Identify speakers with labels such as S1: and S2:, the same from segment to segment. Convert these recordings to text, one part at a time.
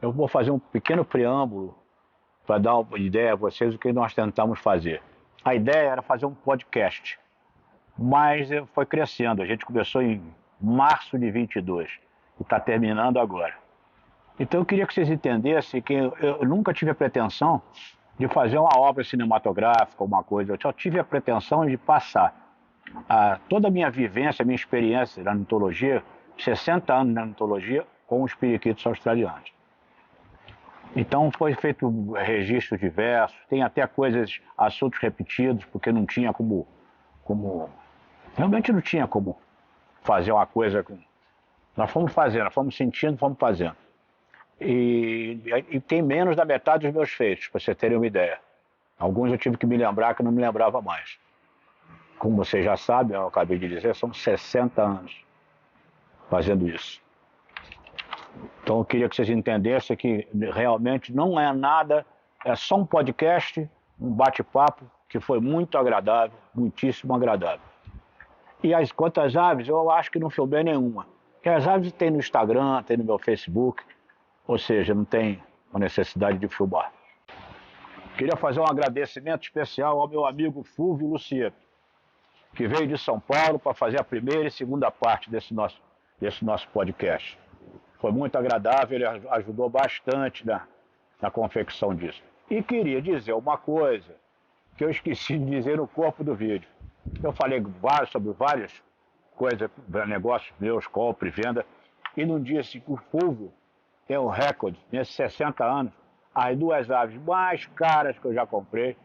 S1: Eu vou fazer um pequeno preâmbulo para dar uma ideia a vocês do que nós tentamos fazer. A ideia era fazer um podcast, mas foi crescendo. A gente começou em março de 22 e está terminando agora. Então eu queria que vocês entendessem que eu nunca tive a pretensão de fazer uma obra cinematográfica, uma coisa. Eu só tive a pretensão de passar toda a minha vivência, a minha experiência na ornitologia, 60 anos na ornitologia, com os periquitos australianos. Então foi feito registros diversos, tem até coisas, assuntos repetidos, porque não tinha realmente não tinha como fazer uma coisa. Nós fomos fazendo, nós fomos sentindo, fomos fazendo. E tem menos da metade dos meus feitos, para vocês terem uma ideia. Alguns eu tive que me lembrar que eu não me lembrava mais. Como vocês já sabem, eu acabei de dizer, são 60 anos fazendo isso. Então eu queria que vocês entendessem que realmente não é nada, é só um podcast, um bate-papo que foi muito agradável, muitíssimo agradável. E quanto às aves, eu acho que não filmei nenhuma. Porque as aves tem no Instagram, tem no meu Facebook, ou seja, não tem uma necessidade de filmar. Queria fazer um agradecimento especial ao meu amigo Fulvio Lucier, que veio de São Paulo para fazer a primeira e segunda parte desse nosso podcast. Foi muito agradável, ele ajudou bastante na confecção disso. E queria dizer uma coisa que eu esqueci de dizer no corpo do vídeo. Eu falei sobre várias coisas, negócios meus, compra e venda, e não disse que o Fulvio tem um recorde, nesses 60 anos, as duas aves mais caras que eu já comprei,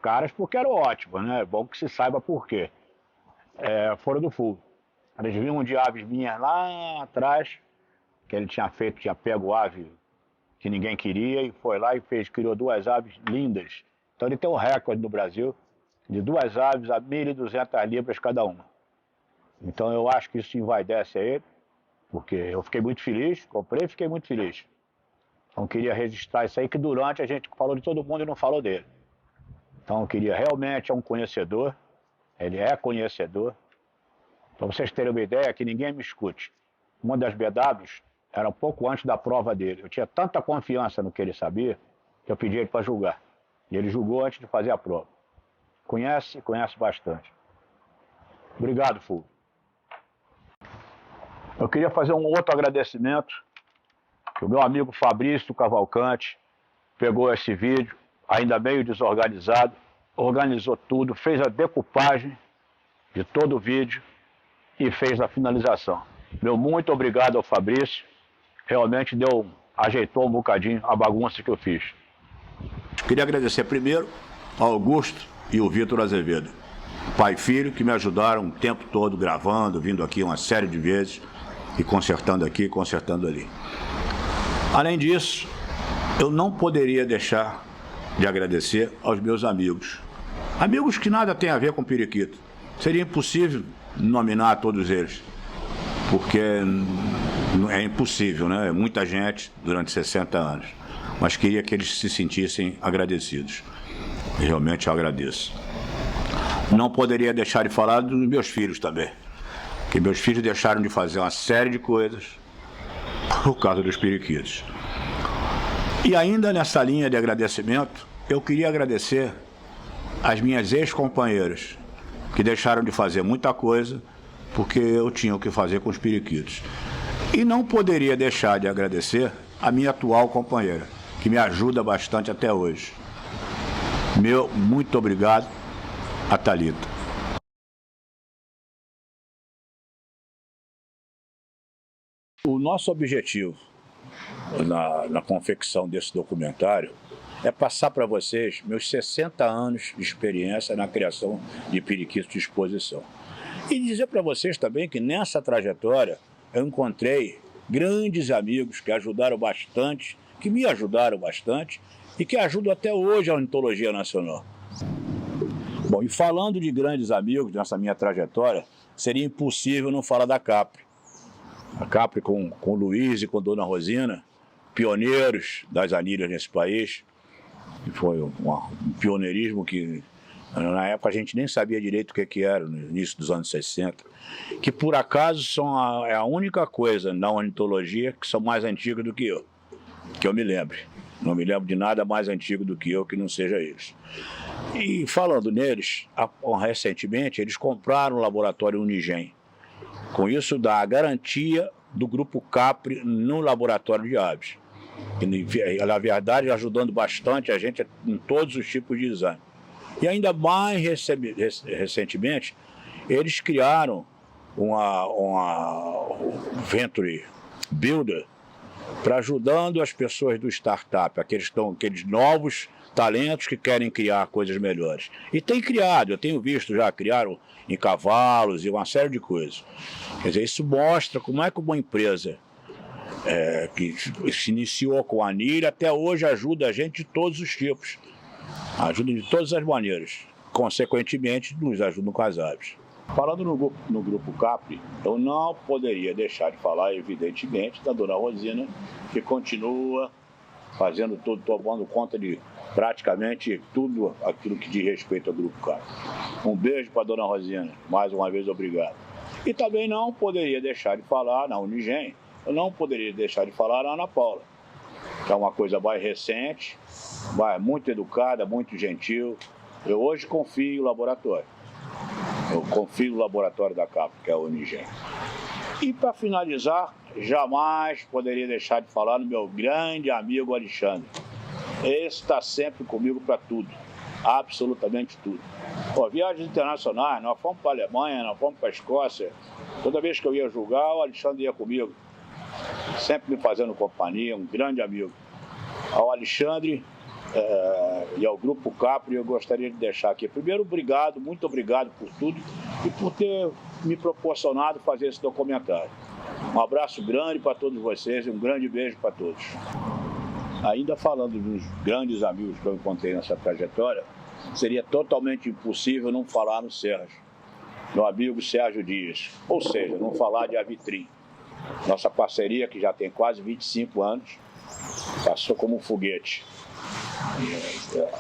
S1: caras porque eram ótimas, né? É bom que se saiba por quê. Foram do Fulvio. Eles vinham de aves minhas lá atrás, que ele tinha pego ave que ninguém queria e foi lá e criou duas aves lindas. Então ele tem um recorde no Brasil de duas aves a 1.200 libras cada uma. Então eu acho que isso envaidece a ele, porque eu fiquei muito feliz, comprei e fiquei muito feliz. Então eu queria registrar isso aí, que durante a gente falou de todo mundo e não falou dele. Então eu queria, realmente é um conhecedor, ele é conhecedor. Para vocês terem uma ideia, que ninguém me escute. Uma das BWs era um pouco antes da prova dele. Eu tinha tanta confiança no que ele sabia, que eu pedi ele para julgar. E ele julgou antes de fazer a prova. Conhece bastante. Obrigado, Fulvio. Eu queria fazer um outro agradecimento, que o meu amigo Fabrício Cavalcante pegou esse vídeo, ainda meio desorganizado, organizou tudo, fez a decupagem de todo o vídeo e fez a finalização. Meu muito obrigado ao Fabrício, realmente ajeitou um bocadinho a bagunça que eu fiz. Queria agradecer primeiro ao Augusto e o Vitor Azevedo, pai e filho, que me ajudaram o tempo todo gravando, vindo aqui uma série de vezes e consertando aqui, consertando ali. Além disso, eu não poderia deixar de agradecer aos meus amigos. Amigos que nada têm a ver com periquito. Seria impossível nominar todos eles, porque é impossível, né? É muita gente durante 60 anos. Mas queria que eles se sentissem agradecidos. E realmente eu agradeço. Não poderia deixar de falar dos meus filhos também, que meus filhos deixaram de fazer uma série de coisas por causa dos periquitos. E ainda nessa linha de agradecimento, eu queria agradecer as minhas ex-companheiras, que deixaram de fazer muita coisa porque eu tinha o que fazer com os periquitos. E não poderia deixar de agradecer a minha atual companheira, que me ajuda bastante até hoje. Meu muito obrigado, a Thalita. O nosso objetivo na confecção desse documentário é passar para vocês meus 60 anos de experiência na criação de periquitos de exposição. E dizer para vocês também que nessa trajetória eu encontrei grandes amigos que ajudaram bastante, que me ajudaram bastante e que ajudam até hoje a ornitologia nacional. Bom, e falando de grandes amigos nessa minha trajetória, seria impossível não falar da Capri. A Capri com o Luiz e com a Dona Rosina, pioneiros das anilhas nesse país. E foi um pioneirismo que na época a gente nem sabia direito o que era, no início dos anos 60. Que por acaso é a única coisa na ornitologia que são mais antigas do que eu.
S2: que eu me lembre. Não me lembro de nada mais antigo do que eu que não seja eles. E falando neles, recentemente eles compraram o laboratório Unigen. Com isso dá a garantia do Grupo Capri no laboratório de aves. E, na verdade, ajudando bastante a gente em todos os tipos de exame. E ainda mais recentemente, eles criaram uma Venture Builder para ajudando as pessoas do startup, aqueles novos talentos que querem criar coisas melhores. E tem criado, eu tenho visto já, criaram em cavalos e uma série de coisas. Quer dizer, isso mostra como é que uma empresa que se iniciou com a NIR até hoje ajuda a gente de todos os tipos. Ajuda de todas as maneiras. Consequentemente, nos ajudam com as aves. Falando no Grupo Capri, eu não poderia deixar de falar, evidentemente, da dona Rosina, que continua fazendo tudo, tomando conta de praticamente tudo aquilo que diz respeito ao Grupo Capri. Um beijo para a dona Rosina, mais uma vez obrigado. E também não poderia deixar de falar na Unigen, eu não poderia deixar de falar na Ana Paula, que é uma coisa mais recente, muito educada, muito gentil. Eu hoje confio no laboratório. Eu confio no laboratório da Capri, que é a Unigen. E para finalizar, jamais poderia deixar de falar no meu grande amigo Alexandre. Esse está sempre comigo para tudo, absolutamente tudo. Viagens internacionais, nós fomos para a Alemanha, nós fomos para a Escócia. Toda vez que eu ia julgar, o Alexandre ia comigo, sempre me fazendo companhia, um grande amigo. Ao Alexandre e ao Grupo Capri, eu gostaria de deixar aqui. Primeiro, obrigado, muito obrigado por tudo e por ter me proporcionado fazer esse documentário. Um abraço grande para todos vocês e um grande beijo para todos. Ainda falando dos grandes amigos que eu encontrei nessa trajetória, seria totalmente impossível não falar no Sérgio, meu amigo Sérgio Dias, ou seja, não falar de Avitrim. Nossa parceria, que já tem quase 25 anos, passou como um foguete.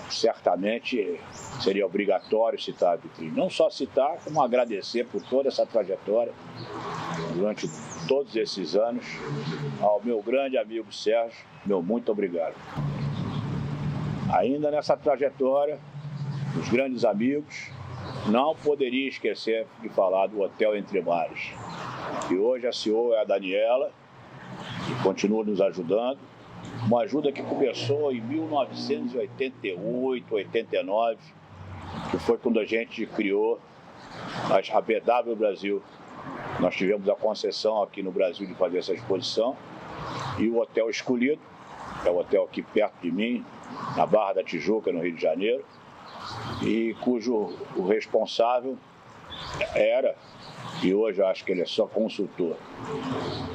S2: Certamente seria obrigatório citar a Avitrim. Não só citar, como agradecer por toda essa trajetória, durante todos esses anos, ao meu grande amigo Sérgio, meu muito obrigado. Ainda nessa trajetória, os grandes amigos, não poderia esquecer de falar do Hotel Entre Mares, que hoje a CEO é a Daniela, que continua nos ajudando. Uma ajuda que começou em 1988, 89, que foi quando a gente criou a BW Brasil. Nós tivemos a concessão aqui no Brasil de fazer essa exposição e o hotel escolhido, que é o hotel aqui perto de mim, na Barra da Tijuca, no Rio de Janeiro, e cujo o responsável era, e hoje eu acho que ele é só consultor,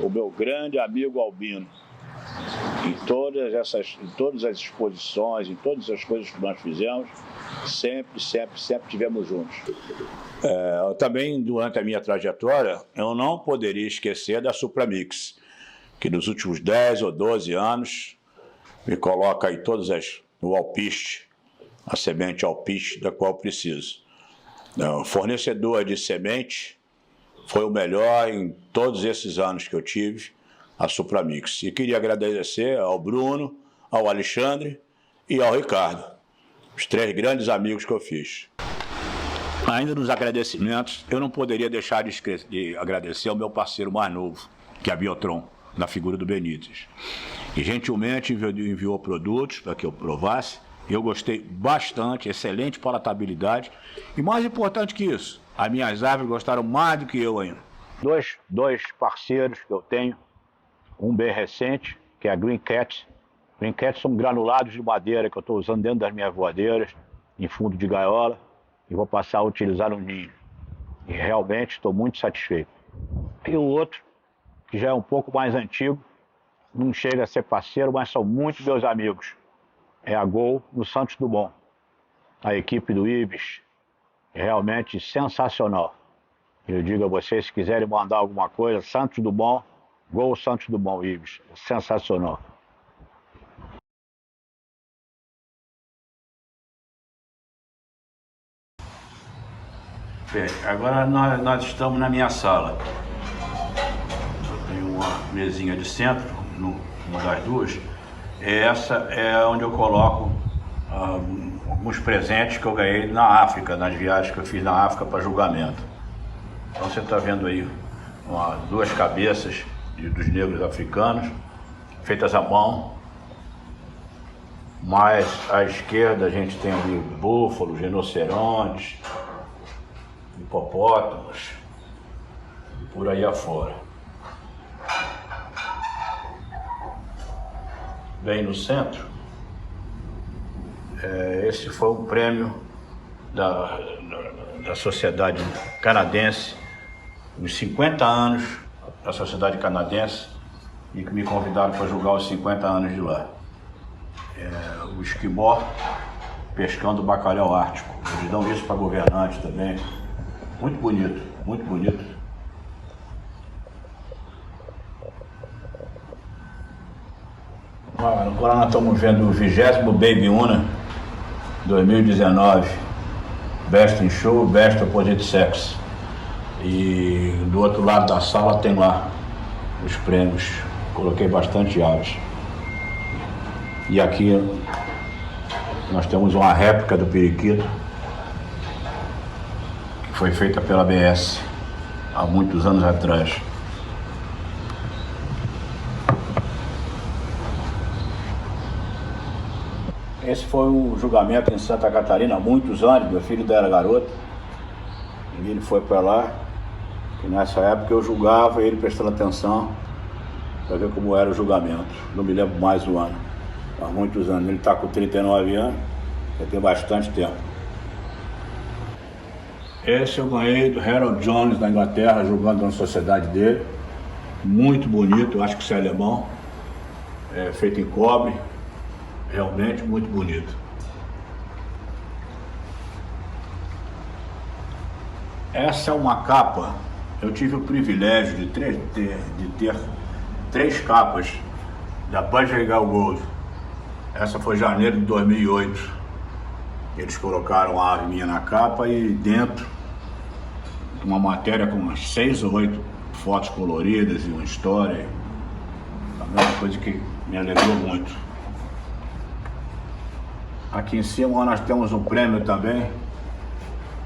S2: o meu grande amigo Albino. Em todas as exposições, em todas as coisas que nós fizemos, sempre tivemos juntos. Também, durante a minha trajetória, eu não poderia esquecer da Supramix, que nos últimos 10 ou 12 anos me coloca aí no alpiste, a semente alpiste da qual preciso. O fornecedor de semente foi o melhor em todos esses anos que eu tive, a Supramix. E queria agradecer ao Bruno, ao Alexandre e ao Ricardo, os 3 grandes amigos que eu fiz. Ainda nos agradecimentos, eu não poderia deixar de agradecer ao meu parceiro mais novo, que é a Biotron, na figura do Benítez. E gentilmente enviou produtos para que eu provasse. Eu gostei bastante, excelente palatabilidade. E mais importante que isso, as minhas aves gostaram mais do que eu ainda. Dois parceiros que eu tenho, um bem recente, que é a Green Cat. Green Cat são granulados de madeira que eu estou usando dentro das minhas voadeiras, em fundo de gaiola, e vou passar a utilizar no ninho. E realmente estou muito satisfeito. E o outro, que já é um pouco mais antigo, não chega a ser parceiro, mas são muito meus amigos. É a Gol, no Santos Dumont. A equipe do Ibis é realmente sensacional. Eu digo a vocês, se quiserem mandar alguma coisa, Santos Dumont, Gol Santos Dumont Ibis. Sensacional. Bem, agora nós estamos na minha sala. Eu tenho uma mesinha de centro, uma das duas,
S1: Essa é onde eu coloco alguns presentes que eu ganhei na África, nas viagens que eu fiz na África para julgamento. Então você está vendo aí duas cabeças dos negros africanos, feitas à mão. Mais à esquerda a gente tem ali búfalos, rinocerontes, hipopótamos, e por aí afora. Bem no centro, esse foi um prêmio da Sociedade Canadense, os 50 anos da Sociedade Canadense, e que me convidaram para julgar os 50 anos de lá. O esquimó pescando bacalhau ártico. Eles dão isso para governantes também. Muito bonito, muito bonito. Agora nós estamos vendo o 20º Baby Una 2019. Best in Show, Best Opposite Sex. E do outro lado da sala tem lá os prêmios. Coloquei bastante aves. E aqui nós temos uma réplica do periquito que foi feita pela ABS há muitos anos atrás. Esse foi um julgamento em Santa Catarina há muitos anos. Meu filho ainda era garoto e ele foi para lá, e nessa época eu julgava, ele prestando atenção para ver como era o julgamento. Não me lembro mais o ano. Há muitos anos. Ele está com 39 anos, já tem bastante tempo. Esse eu ganhei do Harold Jones da Inglaterra, jogando na sociedade dele. Muito bonito, eu acho que isso é alemão. Feito em cobre. Realmente muito bonito. Essa é uma capa. Eu tive o privilégio de ter 3 capas da Budgerigar Gold. Essa foi janeiro de 2008. Eles colocaram a ave minha na capa e dentro uma matéria com umas 6 ou 8 fotos coloridas e uma história. Uma coisa que me alegrou muito. Aqui em cima nós temos um prêmio também,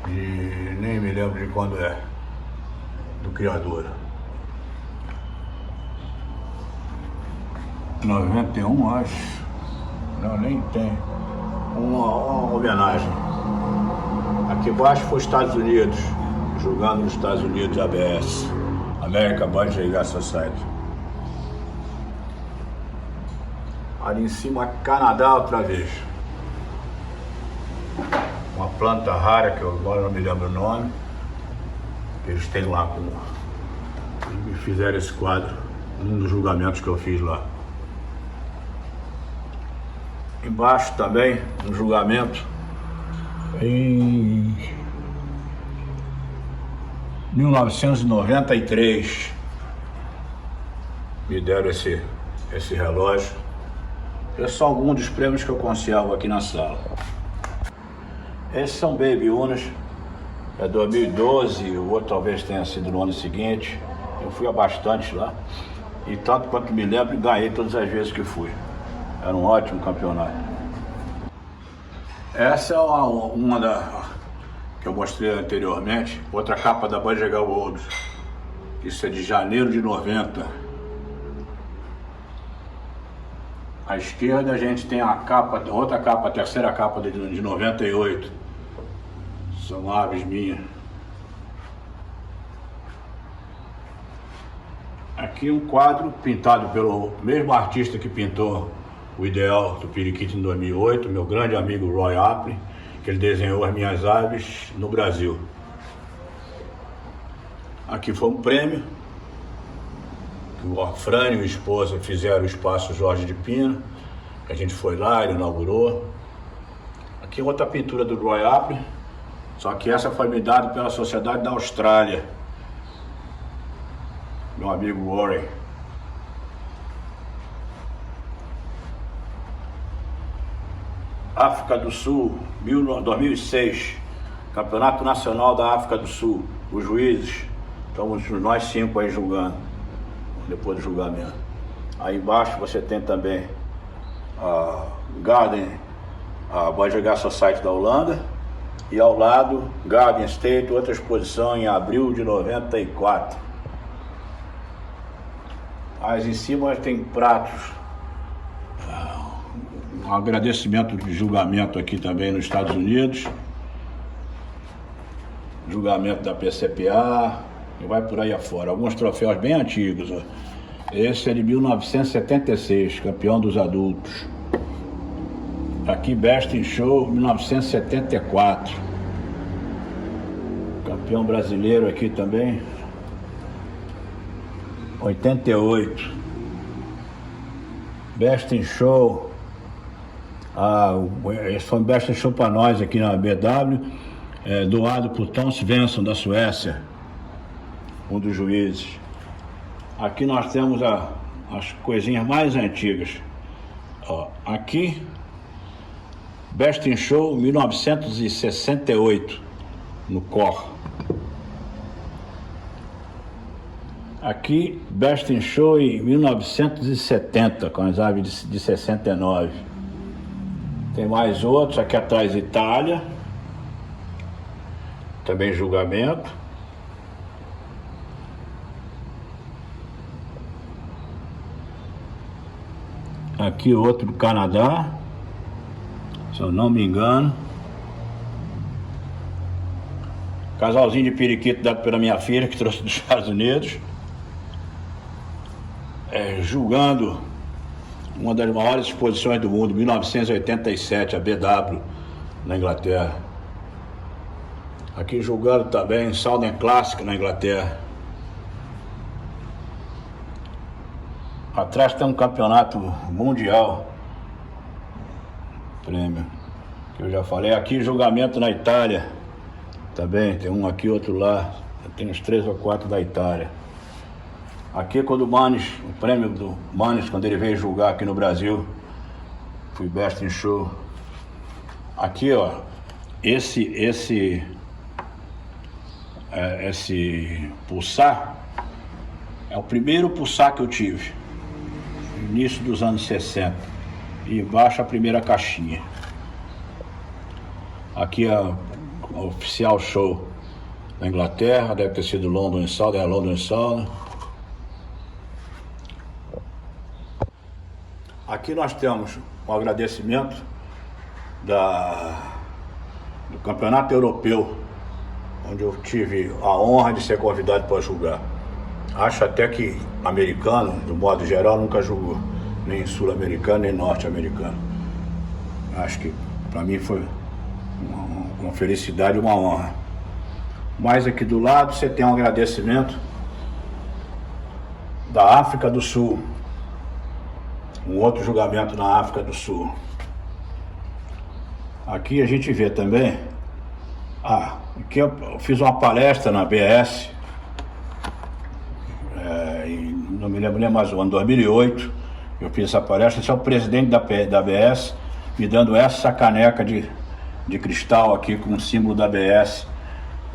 S1: e nem me lembro de quando é, do criador. 91, acho. Não, nem tem. Uma homenagem. Aqui embaixo foi Estados Unidos, julgando nos Estados Unidos, ABS, American Budgerigar Society. Ali em cima, Canadá outra vez. Uma planta rara, que eu agora não me lembro o nome, que eles têm lá como... E fizeram esse quadro num dos julgamentos que eu fiz lá. Embaixo também, um julgamento em 1993. Me deram esse relógio. Esses são alguns dos prêmios que eu conservo aqui na sala. Esses são Baby Unas, 2012, o outro talvez tenha sido no ano seguinte. Eu fui a bastante lá, e tanto quanto me lembro, ganhei todas as vezes que fui. Era um ótimo campeonato. Essa é uma que eu mostrei anteriormente, outra capa da Budgerigar Gold. Isso é de janeiro de 90. À esquerda a gente tem a capa, outra capa, a terceira capa de 98. São aves minhas. Aqui um quadro pintado pelo mesmo artista que pintou o ideal do periquito em 2008, meu grande amigo Roy Apley, que ele desenhou as minhas aves no Brasil. Aqui foi um prêmio que o Orfrânio e a esposa fizeram o Espaço Jorge de Pina, que a gente foi lá, ele inaugurou. Aqui outra pintura do Roy Apley, só que essa foi me dada pela Sociedade da Austrália, meu amigo Warren. África do Sul, 2006, Campeonato Nacional da África do Sul. Os juízes, estamos nós 5 aí julgando, depois do julgamento. Aí embaixo você tem também
S2: a Garden, a Budgegar Society da Holanda, e ao lado Garden State, outra exposição em abril de 94. Mas em cima tem pratos. Um agradecimento de julgamento aqui também nos Estados Unidos. Julgamento da PCPA, e vai por aí afora. Alguns troféus bem antigos. Ó. Esse é de 1976, campeão dos adultos. Aqui, Best in Show, 1974. Campeão brasileiro aqui também. 88. Best in Show. Esse foi um Best in Show para nós aqui na BW, doado por Tom Svensson, da Suécia, um dos juízes. Aqui nós temos as coisinhas mais antigas. Ó, aqui, Best in Show 1968, no COR. Aqui, Best in Show em 1970, com as aves de 69. Tem mais outros, aqui atrás, Itália. Também julgamento. Aqui outro do Canadá, se eu não me engano. Casalzinho de periquito dado pela minha filha, que trouxe dos Estados Unidos. Julgando uma das maiores exposições do mundo, 1987, a BW, na Inglaterra. Aqui julgando também Southern Classic, na Inglaterra. Atrás tem um campeonato mundial, prêmio, que eu já falei. Aqui julgamento na Itália, também tem um aqui, outro lá. Tem uns 3 ou 4 da Itália. Aqui quando o Manes, o prêmio do Manes, quando ele veio julgar aqui no Brasil, fui Best in Show. Aqui, ó, esse pulsar é o primeiro pulsar que eu tive, início dos anos 60, e embaixo a primeira caixinha. Aqui a oficial show da Inglaterra, deve ter sido London and Southern, London and Southern. Aqui nós temos um agradecimento do Campeonato Europeu, onde eu tive a honra de ser convidado para julgar. Acho até que americano, do modo geral, nunca julgou, nem sul-americano, nem norte-americano. Acho que para mim foi uma felicidade e uma honra. Mas aqui do lado você tem um agradecimento da África do Sul. Um outro julgamento na África do Sul. Aqui a gente vê também. Aqui eu fiz uma palestra na BS, não me lembro nem mais o ano, 2008. Eu fiz essa palestra. Esse é o presidente da BS me dando essa caneca de cristal aqui com o símbolo da BS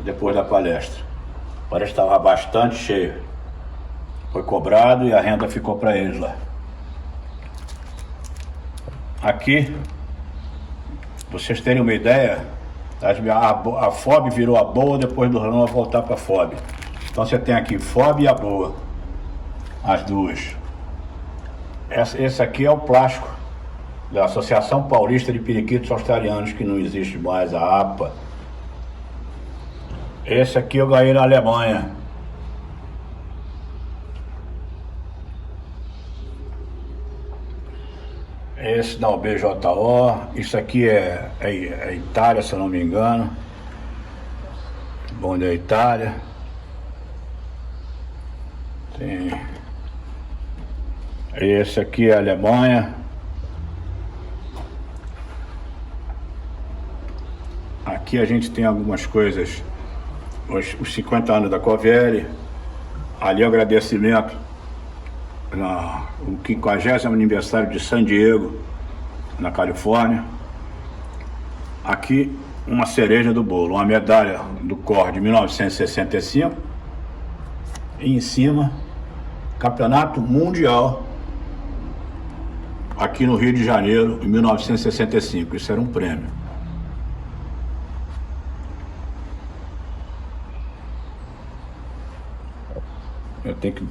S2: depois da palestra. A palestra estava bastante cheia. Foi cobrado e a renda ficou para eles lá. Aqui, pra vocês terem uma ideia, a FOB virou a boa, depois do Renan voltar para a FOB. Então você tem aqui FOB e a boa, as duas. Esse aqui é o plástico da Associação Paulista de Periquitos Australianos, que não existe mais, a APA. Esse aqui eu ganhei na Alemanha. Esse da BJO, isso aqui é Itália, se eu não me engano. Bom, da Itália. Tem. Esse aqui é a Alemanha. Aqui a gente tem algumas coisas, os 50 anos da Covelli. Ali o agradecimento o 50º aniversário de San Diego, na Califórnia. Aqui uma cereja do bolo, uma medalha do COR de 1965. E em cima, Campeonato Mundial
S1: aqui no Rio de Janeiro, em 1965. Isso era um prêmio. Eu tenho que...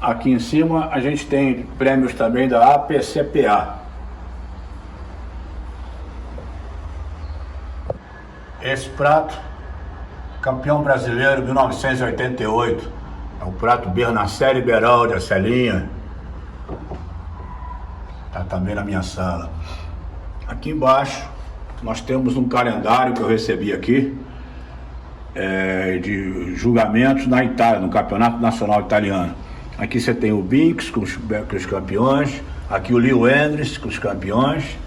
S1: Aqui em cima a gente tem prêmios também da APCPA. Esse prato, campeão brasileiro 1988, é o prato Bernacé Beraldi, a Celinha. Está também na minha sala. Aqui embaixo nós temos um calendário que eu recebi aqui, de julgamentos na Itália, no Campeonato Nacional Italiano. Aqui você tem o Binks com os campeões, aqui o Leo Hendricks com os campeões,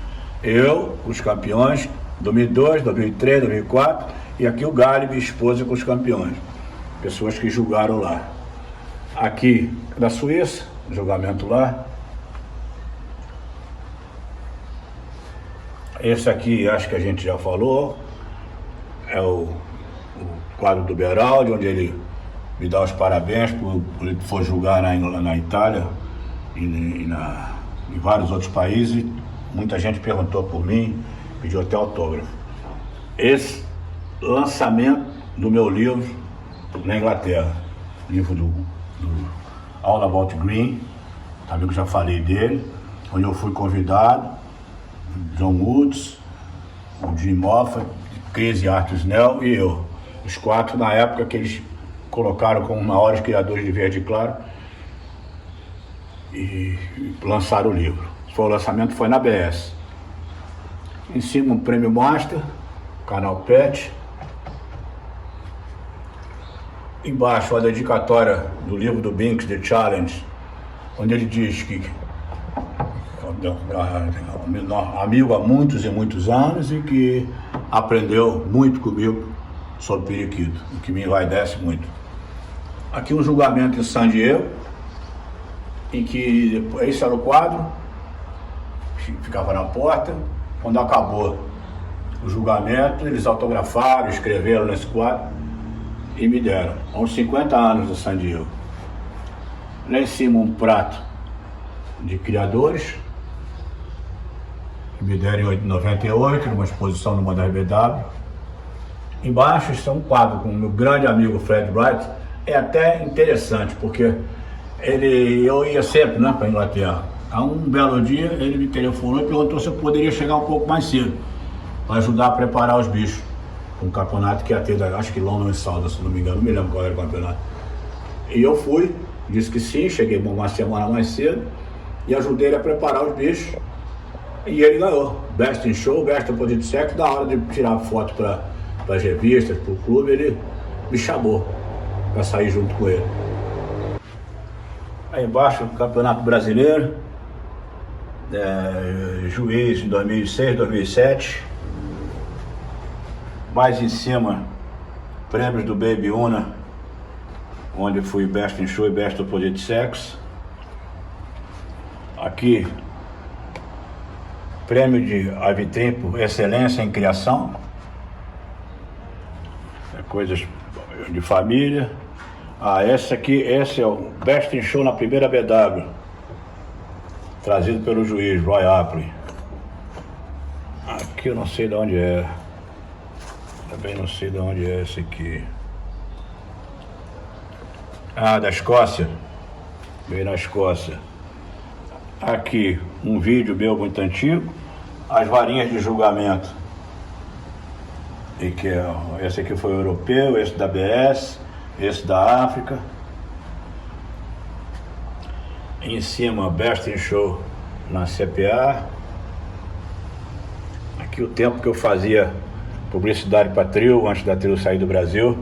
S1: eu com os campeões, 2002, 2003, 2004, e aqui o Galli, minha esposa, com os campeões, pessoas que julgaram lá. Aqui da Suíça, julgamento lá. Esse aqui, acho que a gente já falou, é o quadro do Beraldi, onde ele me dá os parabéns por ele for julgar na Itália e em vários outros países. Muita gente perguntou por mim, pediu até autógrafo. Esse lançamento do meu livro na Inglaterra, livro do All About Green, também que eu já falei dele, onde eu fui convidado, John Woods, o Jim Moffat, Chris Arthur-Snell e eu. Os quatro na época que eles colocaram como maiores criadores de verde claro e lançaram o livro. O lançamento foi na BS. Em cima um prêmio Master, canal PET. Embaixo a dedicatória do livro do Binks, The Challenge, onde ele diz que amigo há muitos e muitos anos e que aprendeu muito comigo sobre periquito, o que me envaidece muito. Aqui um julgamento em San Diego, em que esse era o quadro, ficava na porta. Quando acabou o julgamento, eles autografaram, escreveram nesse quadro e me deram, há uns 50 anos do San Diego. Lá em cima um prato de criadores, que me deram em 98, numa exposição numa da RBW. Embaixo está um quadro com o meu grande amigo Fred Wright. É até interessante, porque eu ia sempre, né, para a Inglaterra. Há um belo dia ele me telefonou e perguntou se eu poderia chegar um pouco mais cedo para ajudar a preparar os bichos para um campeonato que ia ter, acho que London e Salda, se não me engano, não me lembro qual era o campeonato. E eu fui, disse que sim, cheguei uma semana mais cedo e ajudei ele a preparar os bichos. E ele ganhou, Best in Show, Best Opposite Sex. Na hora de tirar foto para as revistas, para o clube, ele me chamou para sair junto com ele. Aí embaixo o Campeonato Brasileiro, juiz em 2006, 2007. Mais em cima, prêmios do Baby Una, onde fui Best in Show e Best Opposite Sex. Aqui, prêmio de Avitrim por excelência em criação, coisas de família. Esse é o Best in Show na primeira BW, trazido pelo juiz Roy Apley. Aqui eu não sei de onde é, também não sei de onde é esse aqui. Da Escócia, veio na Escócia. Aqui um vídeo meu muito antigo, as varinhas de julgamento, e que esse aqui foi o europeu, esse da BS, esse da África. Em cima, Best in Show na CPA. Aqui o tempo que eu fazia publicidade para a Trio, antes da Trio sair do Brasil.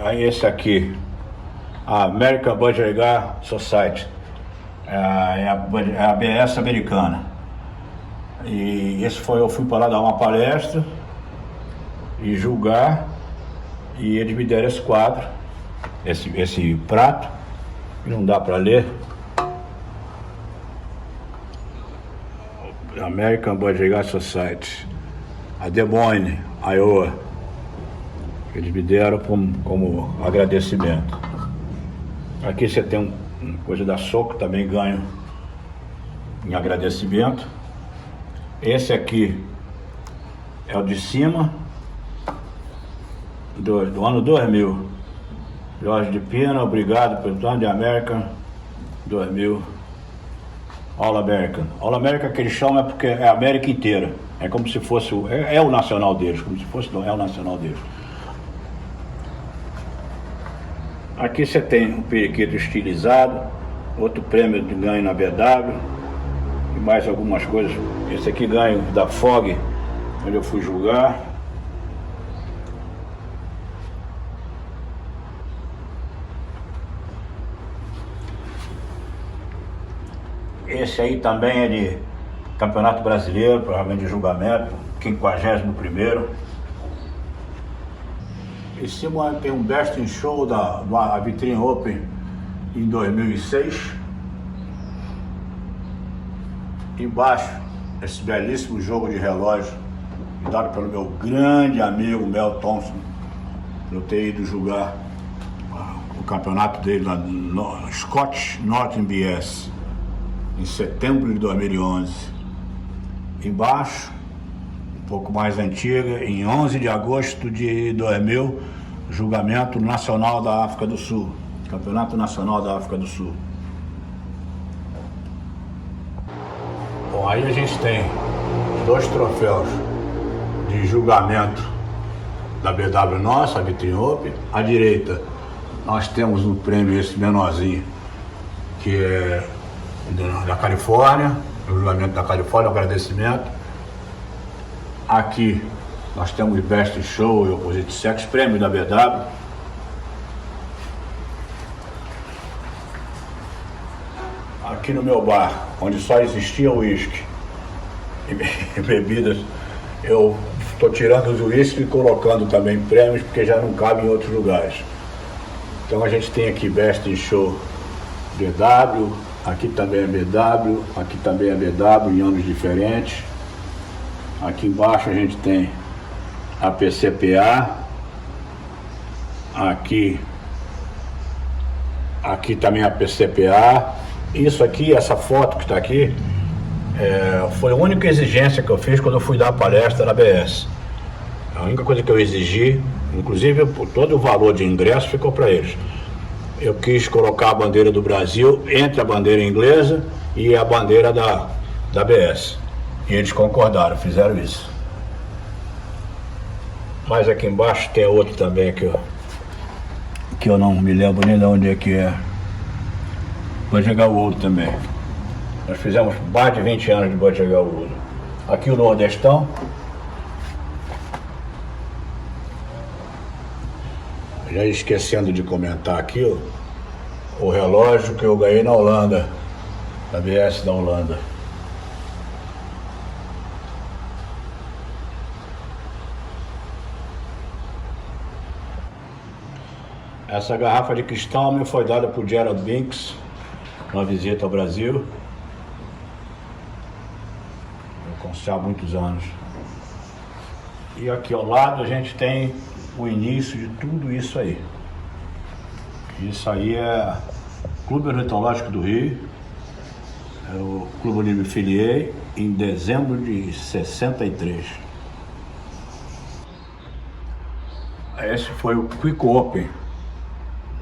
S1: Aí esse aqui, a American Budgerigar Society, é a ABS americana. E eu fui para lá dar uma palestra e julgar, e eles me deram esse quadro, esse prato, que não dá para ler. American Budgerigar Society, a Des Moines, Iowa. Eles me deram como agradecimento. Aqui você tem uma coisa da Soco, também ganho em agradecimento. Esse aqui é o de cima, do ano 2000. Jorge de Pina, obrigado pelo Turn the American 2000. All-American. All-American que eles chamam porque é a América inteira. É como se fosse é o nacional deles, como se fosse é o nacional deles. Aqui você tem um periquito estilizado, outro prêmio de ganho na BW e mais algumas coisas. Esse aqui ganho da FOG, onde eu fui julgar. Esse aí também é de Campeonato Brasileiro, provavelmente de julgamento, 51º. Em cima tem um Best in Show da Vitrine Open em 2006. Embaixo, esse belíssimo jogo de relógio, dado pelo meu grande amigo Mel Thompson. Eu ter ido julgar o campeonato dele lá no Scottish Northern BS em setembro de 2011. Embaixo, um pouco mais antiga, em 11 de agosto de 2000, julgamento nacional da África do Sul, Campeonato Nacional da África do Sul. Bom, aí a gente tem 2 troféus de julgamento da BW nossa, a Vitrine Open. À direita, nós temos um prêmio esse menorzinho, que é da Califórnia, o julgamento da Califórnia, o agradecimento. Aqui nós temos Best Show e Opposite Sex, prêmio da BW. Aqui no meu bar, onde só existia uísque e bebidas, eu estou tirando os uísques e colocando também prêmios, porque já não cabe em outros lugares. Então a gente tem aqui Best in Show BW, aqui também é BW, aqui também é BW em anos diferentes. Aqui embaixo a gente tem a PCPA, aqui também a PCPA. Isso aqui, essa foto que está aqui, foi a única exigência que eu fiz quando eu fui dar a palestra na ABS. A única coisa que eu exigi, inclusive todo o valor de ingresso ficou para eles. Eu quis colocar a bandeira do Brasil entre a bandeira inglesa e a bandeira da ABS. E eles concordaram, fizeram isso. Mas aqui embaixo tem outro também que eu não me lembro nem de onde é que é. Vou jogar o outro também. Nós fizemos mais de 20 anos de Budget Wood. Aqui o Nordestão. Já esquecendo de comentar aqui o relógio que eu ganhei na Holanda, da BS da Holanda. Essa garrafa de cristal me foi dada por Gerald Binks, numa visita ao Brasil. Eu conheci há muitos anos. E aqui ao lado a gente tem o início de tudo isso aí. Isso aí é o Clube Ornitológico do Rio, é o clube onde me filiei em dezembro de 63. Esse foi o Quick Open,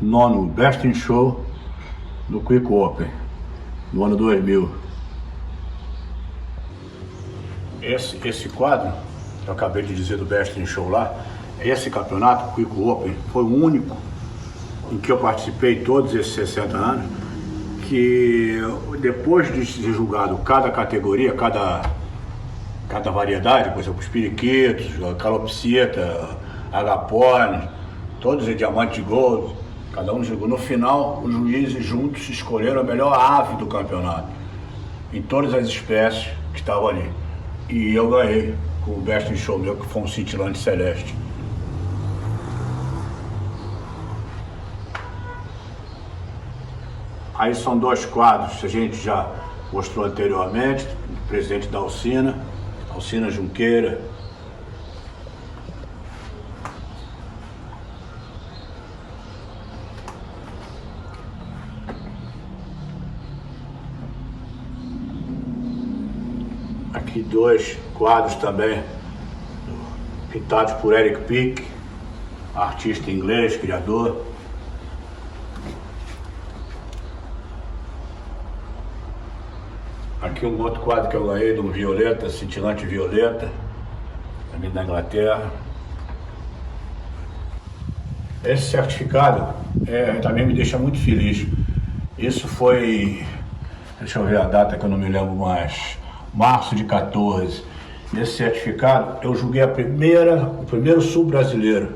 S1: 9º Best in Show do Quick Open, no ano 2000. Esse quadro, eu acabei de dizer do Best in Show lá, esse campeonato, Quick Open, foi o único em que eu participei todos esses 60 anos, que depois de ser julgado cada categoria, cada variedade, por exemplo, os periquitos, a calopsita, agapornis, todos os diamantes de gold, cada um jogou. No final, os juízes juntos escolheram a melhor ave do campeonato, em todas as espécies que estavam ali. E eu ganhei com o Best in Show meu, que foi um cintilante celeste. Aí são 2 quadros que a gente já mostrou anteriormente, o presidente da Alcina Junqueira.
S2: Aqui 2 quadros também, pintados por Eric Pick, artista inglês, criador. Aqui um outro quadro que eu ganhei de um violeta, cintilante violeta, também da Inglaterra. Esse certificado também me deixa muito feliz. Isso foi, deixa eu ver a data que eu não me lembro mais, março de 14. Esse certificado eu julguei o primeiro sul brasileiro,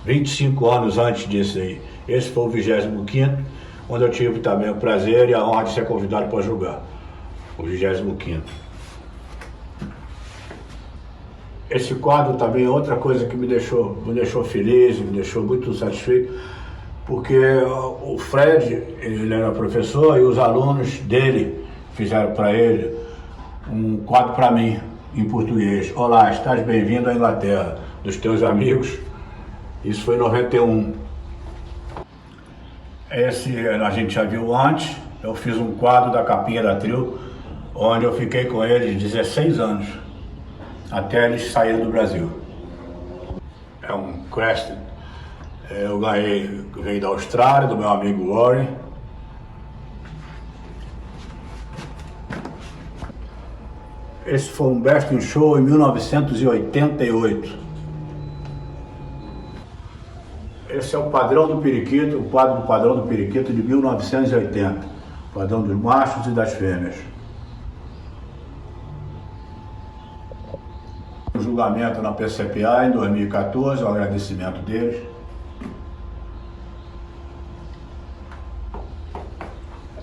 S2: 25 anos antes disso aí. Esse foi o 25º, onde eu tive também o prazer e a honra de ser convidado para julgar, o 25º. Esse quadro também é outra coisa que me deixou feliz, me deixou muito satisfeito, porque o Fred, ele era professor e os alunos dele fizeram para ele um quadro para mim, em português. Olá, estás bem-vindo à Inglaterra, dos teus amigos. Isso foi em 91. Esse a gente já viu antes, eu fiz um quadro da capinha da Trio, onde eu fiquei com eles 16 anos. Até eles saírem do Brasil. É um Crested. Eu ganhei, veio da Austrália, do meu amigo Warren. Esse foi um Best in Show em 1988. Esse é o padrão do periquito, o quadro do padrão do periquito de 1980. Padrão dos machos e das fêmeas. O julgamento na PCPA em 2014, o agradecimento deles.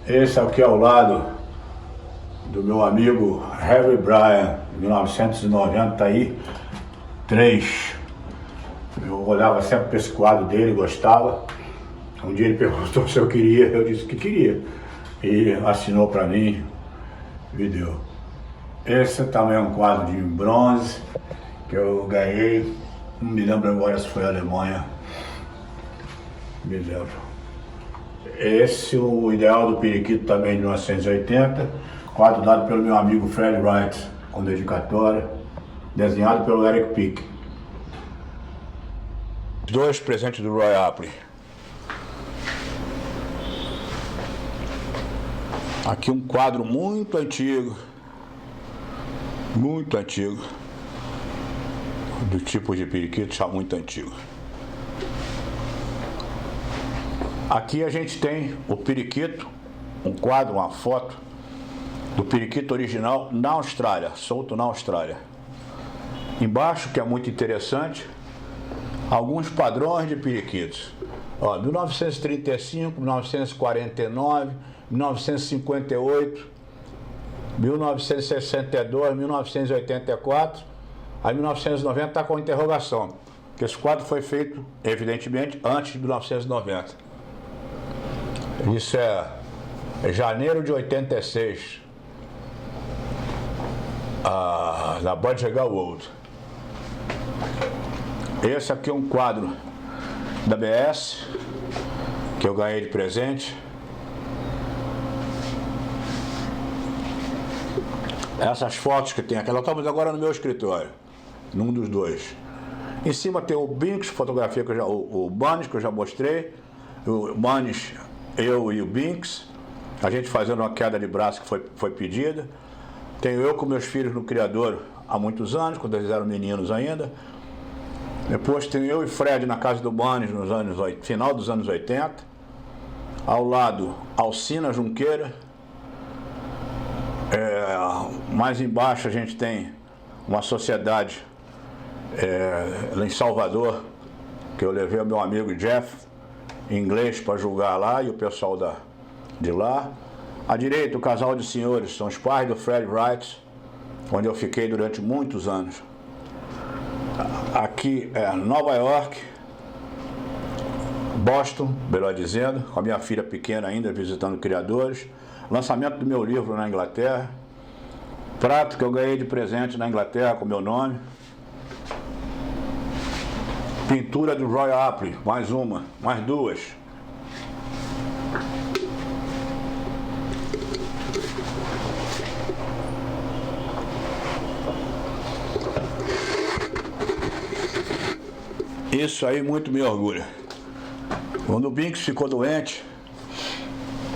S2: Esse aqui ao lado do meu amigo Harry Bryan, 1990, tá aí, 3. Eu olhava sempre para esse quadro dele, gostava. Um dia ele perguntou se eu queria, eu disse que queria. E assinou para mim, me deu. Esse também é um quadro de bronze que eu ganhei, não me lembro agora se foi a Alemanha, me lembro. Esse, o Ideal do Periquito, também de 1980, quadro dado pelo meu amigo Fred Wright, com dedicatória, desenhado pelo Eric Pick. 2 presentes do Roy Apley. Aqui um quadro muito antigo, do tipo de periquito, já muito antigo. Aqui a gente tem o periquito, um quadro, uma foto do periquito original na Austrália, solto na Austrália. Embaixo, que é muito interessante, alguns padrões de periquitos. 1935, 1949, 1958, 1962, 1984, aí 1990 está com interrogação, porque esse quadro foi feito, evidentemente, antes de 1990. Isso é janeiro de 86, da Budgerigar World. Esse aqui é um quadro da BS, que eu ganhei de presente. Essas fotos que tem aqui, elas estão agora no meu escritório, num dos 2. Em cima tem o Binks, fotografia que o Bunnies, que eu já mostrei. O Bunnies, eu e o Binks, a gente fazendo uma queda de braço que foi pedida. Tenho eu com meus filhos no criador há muitos anos, quando eles eram meninos ainda. Depois tenho eu e Fred na casa do Bunnies nos final dos anos 80. Ao lado, Alcina Junqueira. Mais embaixo a gente tem uma sociedade lá em Salvador, que eu levei o meu amigo Jeff, inglês, para julgar lá, e o pessoal de lá. À direita, o casal de senhores, são os pais do Fred Wright, onde eu fiquei durante muitos anos. Aqui é Nova York, Boston, melhor dizendo, com a minha filha pequena ainda, visitando criadores. Lançamento do meu livro na Inglaterra. Prato que eu ganhei de presente na Inglaterra com meu nome. Pintura do Roy Apley, mais 2. isso aí muito me orgulha. Quando o Binks ficou doente,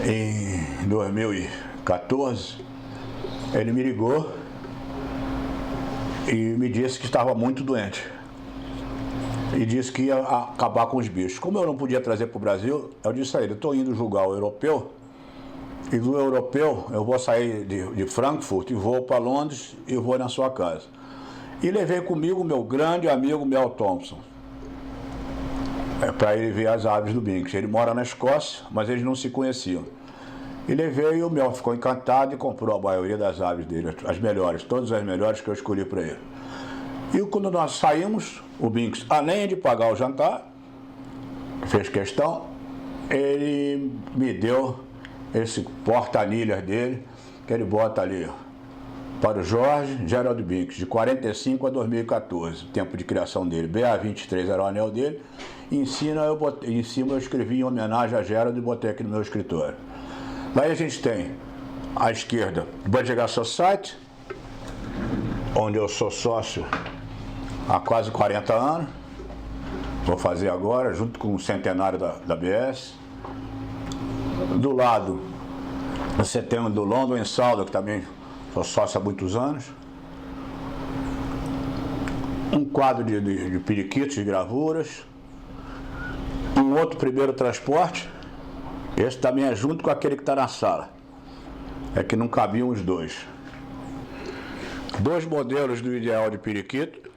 S2: em 2014, ele me ligou e me disse que estava muito doente. E disse que ia acabar com os bichos. Como eu não podia trazer para o Brasil, eu disse a ele, estou indo julgar o europeu, e do europeu eu vou sair de Frankfurt e vou para Londres e vou na sua casa. E levei comigo meu grande amigo Mel Thompson, para ele ver as aves do Binks. Ele mora na Escócia, mas eles não se conheciam. E levei e o Mel ficou encantado e comprou a maioria das aves dele, as melhores, todas as melhores que eu escolhi para ele. E quando nós saímos, o Binks, além de pagar o jantar, fez questão, ele me deu esse porta-anilhas dele, que ele bota ali, para o Jorge Gerald Binks, de 45 a 2014, o tempo de criação dele. BA23 era o anel dele, e em cima eu escrevi em homenagem a Gerald e botei aqui no meu escritório. Daí a gente tem, à esquerda, Budgerigar Society, onde eu sou sócio há quase 40 anos, vou fazer agora, junto com o centenário da BS. Do lado, você tem o do London and Southern, que também sou sócio há muitos anos. Um quadro de periquitos, de gravuras. Um outro primeiro transporte. Esse também é junto com aquele que está na sala. É que não cabiam os dois. Dois modelos do ideal de periquito.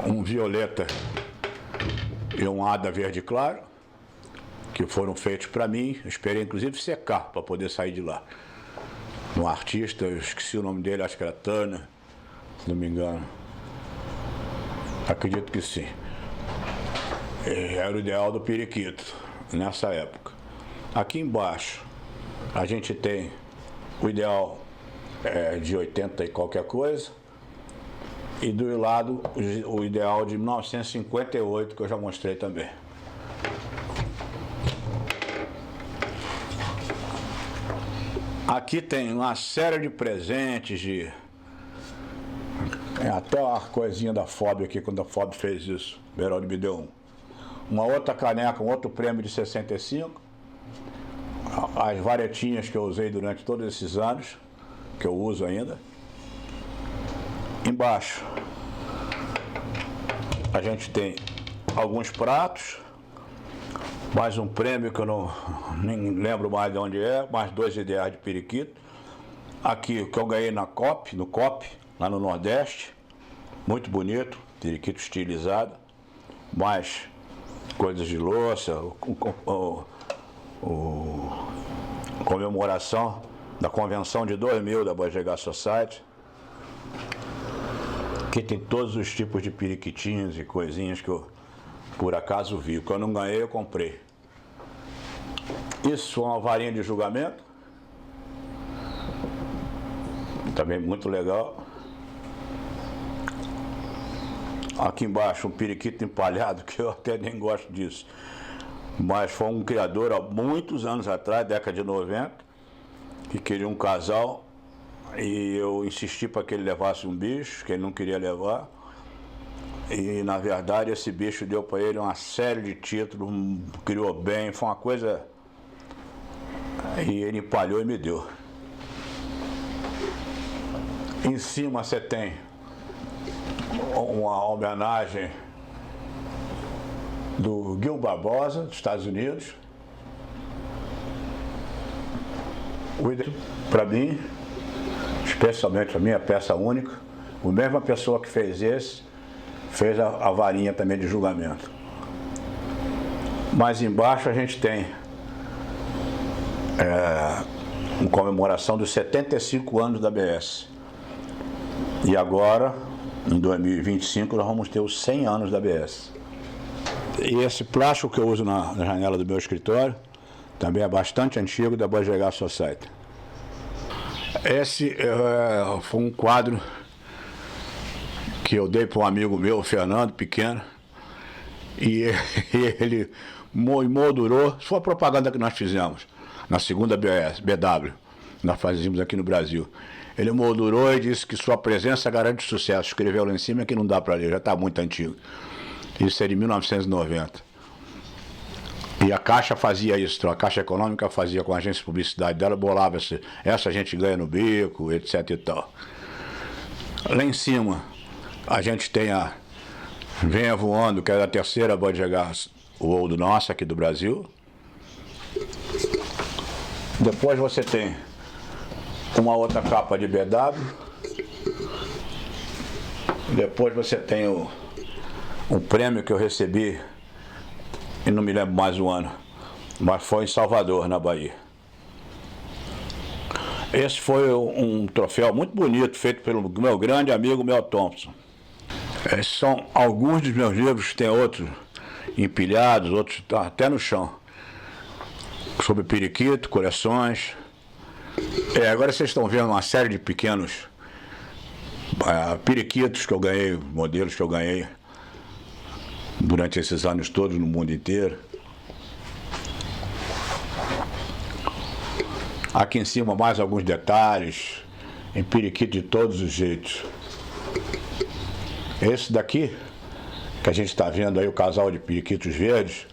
S2: Um violeta e um Ada verde claro, que foram feitos para mim. Eu esperei inclusive secar para poder sair de lá. Um artista, eu esqueci o nome dele, acho que era Turner, se não me engano. Acredito que sim. Era o ideal do periquito nessa época. Aqui embaixo a gente tem o ideal de 80 e qualquer coisa, e do lado o ideal de 1958, que eu já mostrei também. Aqui tem uma série de presentes, até uma coisinha da FOB aqui, quando a FOB fez isso, o Beraldo me deu uma outra caneca, um outro prêmio de 65, as varetinhas que eu usei durante todos esses anos, que eu uso ainda. Embaixo a gente tem alguns pratos, mais um prêmio que eu nem lembro mais de onde é, mais dois ideais de periquito. Aqui o que eu ganhei no COP, lá no Nordeste, muito bonito, periquito estilizado, mais coisas de louça, comemoração da convenção de 2000 da Budgerigar Society. Aqui tem todos os tipos de periquitinhos e coisinhas que eu por acaso vi. O que eu não ganhei, eu comprei. Isso é uma varinha de julgamento. Também muito legal. Aqui embaixo um periquito empalhado, que eu até nem gosto disso. Mas foi um criador há muitos anos atrás, década de 90, que queria um casal. E eu insisti para que ele levasse um bicho, que ele não queria levar. E na verdade esse bicho deu para ele uma série de títulos, criou bem, foi uma coisa. E ele empalhou e me deu. Em cima você tem uma homenagem do Gil Barbosa, dos Estados Unidos. Para mim, especialmente a minha peça única, a mesma pessoa que fez esse, fez a varinha também de julgamento. Mais embaixo a gente tem uma comemoração dos 75 anos da BS. E agora, em 2025, nós vamos ter os 100 anos da BS. E esse plástico que eu uso na janela do meu escritório, também é bastante antigo, da Budgerigar Society. Esse foi um quadro que eu dei para um amigo meu, o Fernando, pequeno, e ele moldurou. Isso foi a propaganda que nós fizemos na segunda BW, nós fazíamos aqui no Brasil. Ele moldurou e disse que sua presença garante sucesso. Escreveu lá em cima que não dá para ler, já está muito antigo.
S1: Isso é de 1990. E a Caixa fazia isso, a Caixa Econômica fazia com a agência de publicidade dela, bolava essa a gente ganha no bico, etc e tal. Lá em cima, a gente tem a Venha Voando, que é a terceira Bud Gas World nossa aqui do Brasil. Depois você tem uma outra capa de BW. Depois você tem um prêmio que eu recebi, e não me lembro mais o ano, mas foi em Salvador, na Bahia. Esse foi um troféu muito bonito, feito pelo meu grande amigo Mel Thompson. Esses são alguns dos meus livros, tem outros empilhados, outros até no chão. Sobre periquito, coleções. Agora vocês estão vendo uma série de pequenos periquitos que eu ganhei, modelos que eu ganhei durante esses anos todos no mundo inteiro. Aqui em cima mais alguns detalhes, em periquito de todos os jeitos. Esse daqui, que a gente está vendo aí, o casal de periquitos verdes,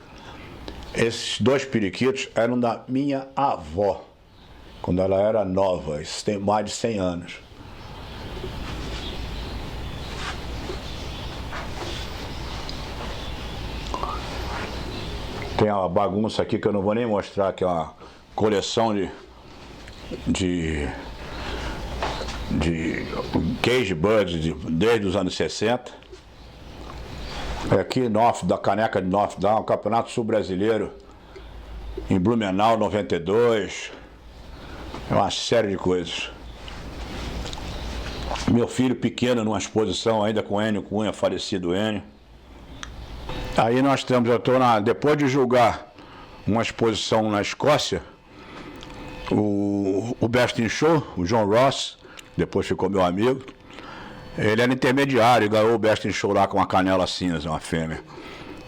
S1: esses dois periquitos eram da minha avó, quando ela era nova, isso tem mais de 100 anos. Tem uma bagunça aqui que eu não vou nem mostrar, que é uma coleção de cage birds desde os anos 60. Aqui da caneca de North Down, Campeonato Sul Brasileiro em Blumenau 92. É uma série de coisas. Meu filho pequeno numa exposição ainda com Enio Cunha, falecido Enio. Aí nós temos, depois de julgar uma exposição na Escócia, o Best in Show, o John Ross, depois ficou meu amigo, ele era intermediário e ganhou o Best in Show lá com uma canela cinza, uma fêmea.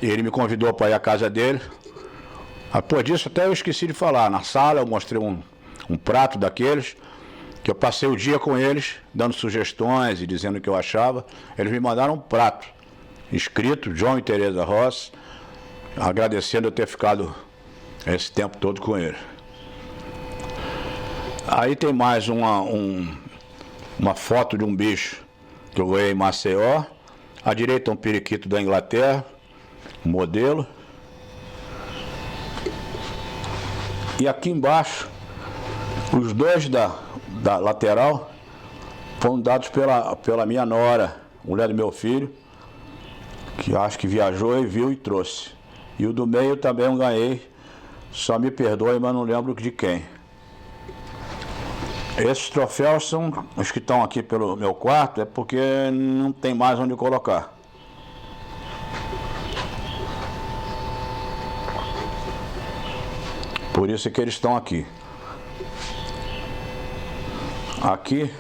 S1: E ele me convidou para ir à casa dele. Depois disso até eu esqueci de falar, na sala eu mostrei um prato daqueles, que eu passei o dia com eles, dando sugestões e dizendo o que eu achava. Eles me mandaram um prato escrito, John e Teresa Ross, agradecendo eu ter ficado esse tempo todo com ele. Aí tem mais uma foto de um bicho que eu ganhei em Maceió. À direita um periquito da Inglaterra, um modelo. E aqui embaixo, os dois da lateral foram dados pela minha nora, mulher do meu filho, que acho que viajou e viu e trouxe. E o do meio também eu ganhei, só me perdoe, mas não lembro de quem. Esses troféus são os que estão aqui pelo meu quarto, é porque não tem mais onde colocar. Por isso é que eles estão aqui. Aqui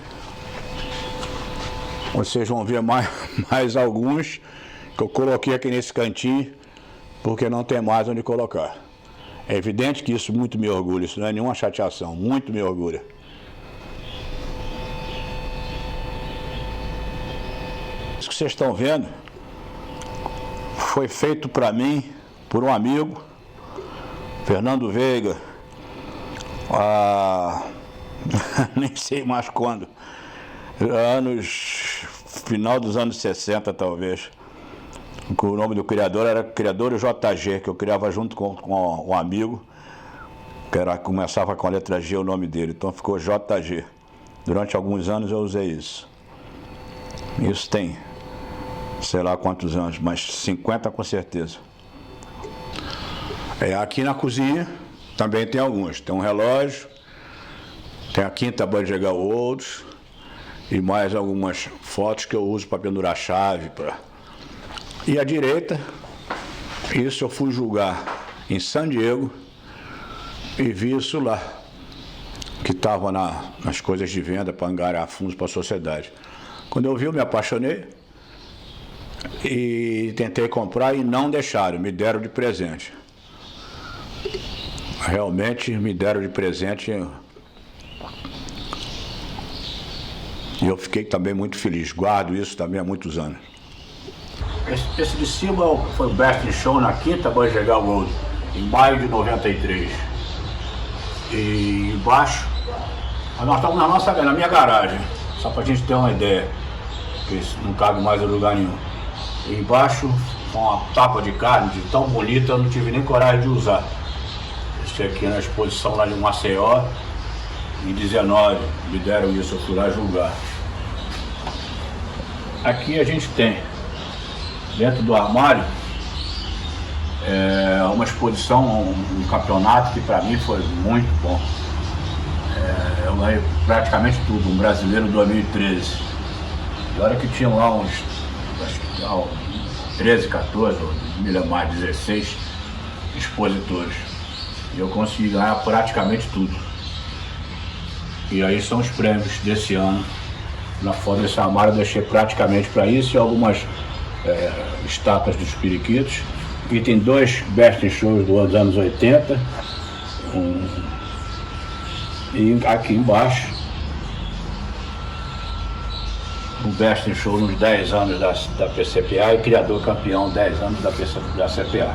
S1: vocês vão ver mais alguns que eu coloquei aqui nesse cantinho, porque não tem mais onde colocar. É evidente que isso muito me orgulha, isso não é nenhuma chateação, muito me orgulha. Isso que vocês estão vendo foi feito para mim por um amigo, Fernando Veiga, nem sei mais quando, final dos anos 60 talvez. O nome do criador era Criador JG, que eu criava junto com um amigo, começava com a letra G o nome dele, então ficou JG. Durante alguns anos eu usei isso. Isso tem, sei lá quantos anos, mas 50 com certeza. Aqui na cozinha também tem alguns. Tem um relógio, tem a quinta Bud Gas World e mais algumas fotos que eu uso para pendurar chave. E à direita, isso eu fui julgar em San Diego e vi isso lá, que estava nas coisas de venda para angariar fundos para a sociedade. Quando eu vi, eu me apaixonei e tentei comprar e não deixaram, me deram de presente. Realmente me deram de presente e eu fiquei também muito feliz. Guardo isso também há muitos anos. Esse de cima foi o Best in Show na quinta Budget World, em maio de 93. E embaixo, nós estamos na minha garagem, só pra gente ter uma ideia, porque isso não cabe mais em lugar nenhum. E embaixo, uma tapa de carne de tão bonita, eu não tive nem coragem de usar. Esse aqui na exposição lá de Maceió, em 19, me deram isso, eu fui lá julgar. Aqui a gente tem, dentro do armário, uma exposição, um campeonato que para mim foi muito bom. Eu ganhei praticamente tudo, um brasileiro 2013. E olha que tinham lá uns 13, 14, ou me lembro mais, 16 expositores. E eu consegui ganhar praticamente tudo. E aí são os prêmios desse ano. Na foto desse armário eu deixei praticamente para isso e algumas estátuas dos periquitos. Aqui tem 2 Best in Shows dos anos 80. E aqui embaixo, o Best in Show nos 10 anos da PCPA e criador campeão 10 anos da CPA.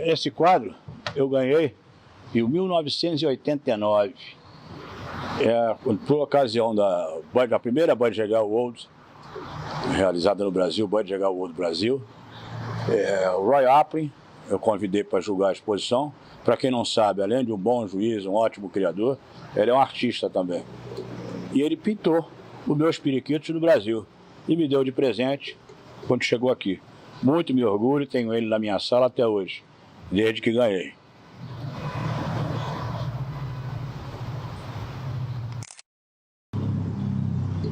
S1: Esse quadro eu ganhei em 1989, por ocasião da primeira Budget World, realizada no Brasil, Budget World Brasil. O Roy Aplin eu convidei para julgar a exposição. Para quem não sabe, além de um bom juiz, um ótimo criador, ele é um artista também. E ele pintou os meus periquitos no Brasil e me deu de presente quando chegou aqui. Muito me orgulho, tenho ele na minha sala até hoje, desde que ganhei.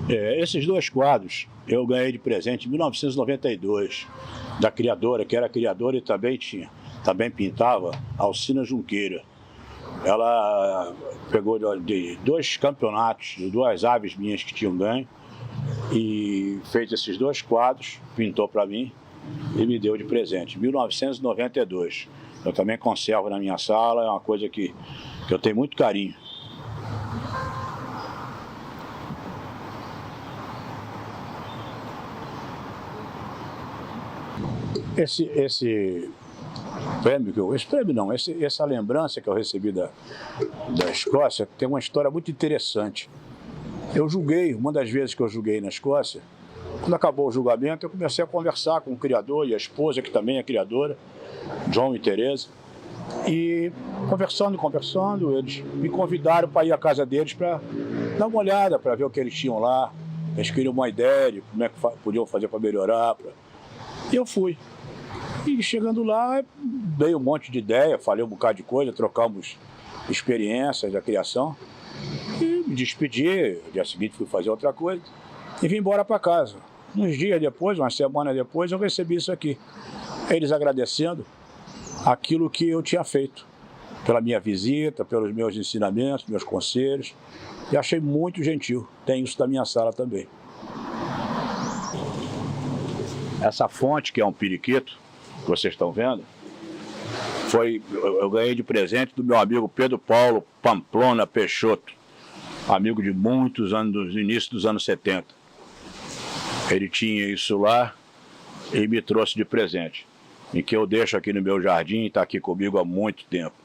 S1: Esses dois quadros eu ganhei de presente em 1992, da criadora, que era criadora e também tinha
S2: também pintava, Alcina Junqueira. Ela pegou de 2 campeonatos, de 2 aves minhas que tinham ganho, e fez esses 2 quadros, pintou para mim e me deu de presente, em 1992. Eu também conservo na minha sala, é uma coisa que eu tenho muito carinho. Esse prêmio, essa lembrança que eu recebi da Escócia tem uma história muito interessante. Eu julguei, uma das vezes que eu julguei na Escócia, quando acabou o julgamento, eu comecei a conversar com o criador e a esposa, que também é criadora, John e Teresa, e conversando, eles me convidaram para ir à casa deles para dar uma olhada, para ver o que eles tinham lá. Eles queriam uma ideia de como é que podiam fazer para melhorar. E eu fui. E chegando lá, dei um monte de ideia, falei um bocado de coisa, trocamos experiências da criação. E me despedi, no dia seguinte fui fazer outra coisa e vim embora para casa. Uns dias depois, uma semana depois, eu recebi isso aqui. Eles agradecendo aquilo que eu tinha feito, pela minha visita, pelos meus ensinamentos, meus conselhos, e achei muito gentil. Tem isso na minha sala também. Essa fonte, que é um periquito, que vocês estão vendo, eu ganhei de presente do meu amigo Pedro Paulo Pamplona Peixoto, amigo de muitos anos, do início dos anos 70. Ele tinha isso lá e me trouxe de presente, e que eu deixo aqui no meu jardim e está aqui comigo há muito tempo.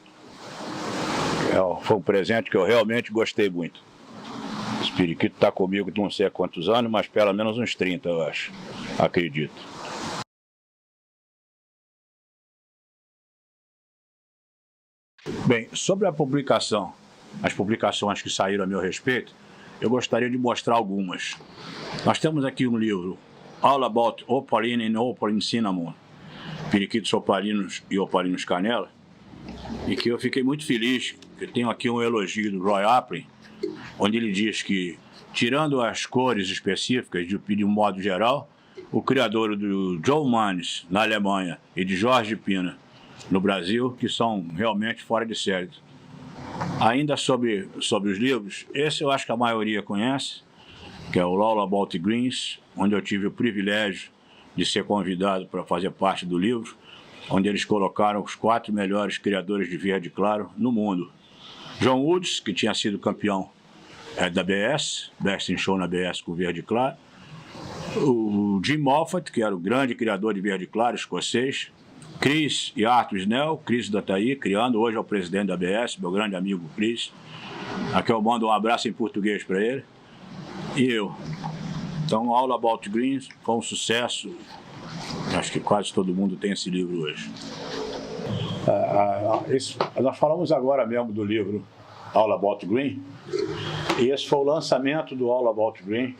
S2: Foi um presente que eu realmente gostei muito. Esse periquito está comigo não sei há quantos anos, mas pelo menos uns 30, eu acho, acredito. Bem, sobre a publicação, as publicações que saíram a meu respeito, eu gostaria de mostrar algumas. Nós temos aqui um livro, All About Opaline and Opaline Cinnamon, periquitos opalinos e opalinos canela, e que eu fiquei muito feliz, que tenho aqui um elogio do Roy Aplin, onde ele diz que, tirando as cores específicas de um modo geral, o criador do John Mannes, na Alemanha, e de Jorge Pina, no Brasil, que são realmente fora de série. Ainda sobre os livros, esse eu acho que a maioria conhece, que é o All About Greens, onde eu tive o privilégio de ser convidado para fazer parte do livro, onde eles colocaram os 4 melhores criadores de verde claro no mundo. John Woods, que tinha sido campeão da BS, Best in Show na BS com verde claro. O Jim Moffat, que era o grande criador de verde claro escocês. Chris e Arthur Snell, Chris da Taí, criando, hoje é o presidente da BS, meu grande amigo Chris. Aqui eu mando um abraço em português para ele. E eu. Então, All About Greens foi um sucesso. Acho que quase todo mundo tem esse livro hoje. Nós falamos agora mesmo do livro All About Green. E esse foi o lançamento do All About Green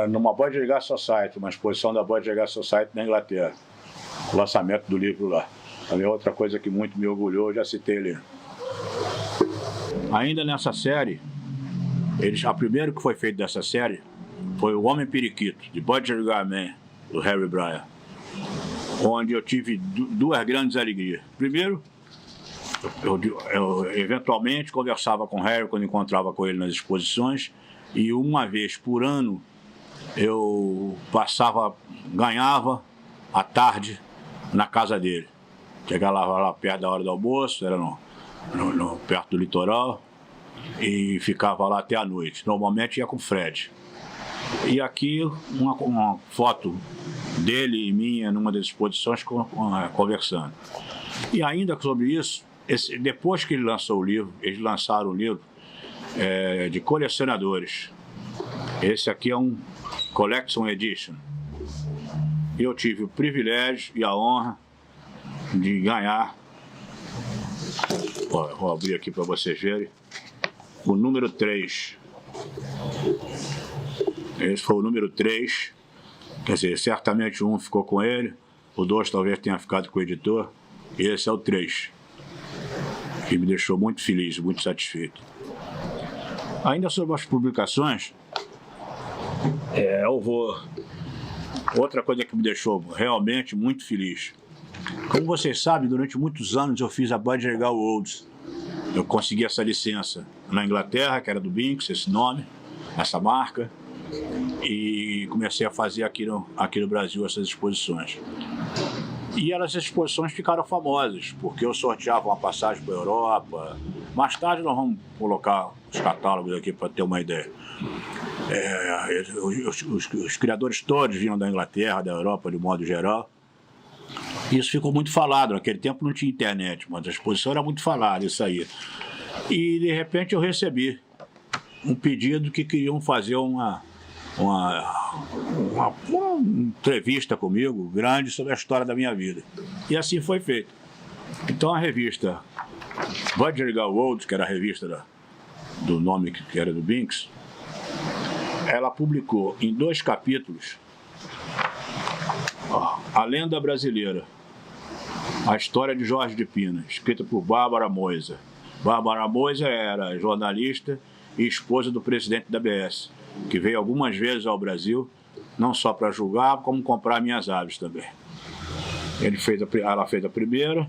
S2: numa Budgerigar Society, uma exposição da Budgerigar Society na Inglaterra. O lançamento do livro lá. Também outra coisa que muito me orgulhou, eu já citei ali. Ainda nessa série, a primeira que foi feita dessa série foi O Homem Periquito, de Budgerigar Man, do Harry Bryan, onde eu tive 2 grandes alegrias. Primeiro, eu eventualmente conversava com o Harry quando encontrava com ele nas exposições, e uma vez por ano eu ganhava à tarde na casa dele. Chegava lá perto da hora do almoço, era perto do litoral, e ficava lá até a noite. Normalmente ia com o Fred. E aqui uma foto dele e minha numa das exposições conversando. E ainda sobre isso, depois que ele lançou o livro, eles lançaram o livro de colecionadores. Esse aqui é um Collection Edition. Eu tive o privilégio e a honra de ganhar, vou abrir aqui para vocês verem, o número 3. Esse foi o número 3, quer dizer, certamente um ficou com ele, o 2 talvez tenha ficado com o editor, e esse é o 3, que me deixou muito feliz, muito satisfeito. Ainda sobre as publicações, outra coisa que me deixou realmente muito feliz, Como vocês sabem, durante muitos anos eu fiz a Budgergal Olds. Eu consegui essa licença na Inglaterra, que era do Binks, esse nome, essa marca, e comecei a fazer aqui no Brasil essas exposições. E essas exposições ficaram famosas, porque eu sorteava uma passagem para a Europa. Mais tarde nós vamos colocar os catálogos aqui para ter uma ideia. Os criadores todos vinham da Inglaterra, da Europa, de modo geral. Isso ficou muito falado. Naquele tempo não tinha internet, mas a exposição era muito falada, isso aí. E de repente eu recebi um pedido que queriam fazer uma entrevista comigo grande sobre a história da minha vida. E assim foi feito. Então a revista Budgergal Olds, que era a revista do nome que era do Binks, ela publicou em 2 capítulos A Lenda Brasileira, a história de Jorge de Pina, escrita por Bárbara Moisa. Bárbara Moisa era jornalista e esposa do presidente da ABS, que veio algumas vezes ao Brasil, não só para julgar, como comprar minhas aves também. Ela fez a primeira,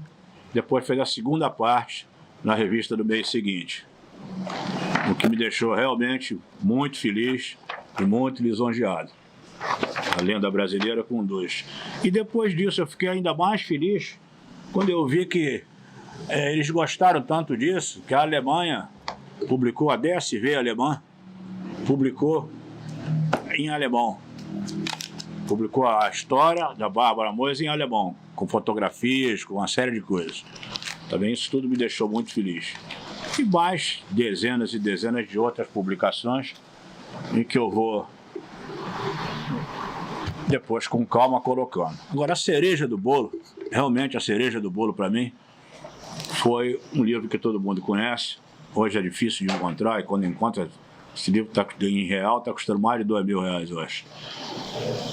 S2: depois fez a segunda parte na revista do mês seguinte, o que me deixou realmente muito feliz e muito lisonjeado. A Lenda Brasileira com 2. E depois disso eu fiquei ainda mais feliz quando eu vi que eles gostaram tanto disso, que a Alemanha publicou, a DSV alemã, publicou em alemão. Publicou a história da Bárbara Moisa em alemão, com fotografias, com uma série de coisas. Também isso tudo me deixou muito feliz. E mais dezenas e dezenas de outras publicações em que eu vou depois com calma colocando. Agora a cereja do bolo, realmente a cereja do bolo para mim, foi um livro que todo mundo conhece. Hoje é difícil de encontrar, e quando encontra, esse livro em real está custando mais de R$2.000, eu acho.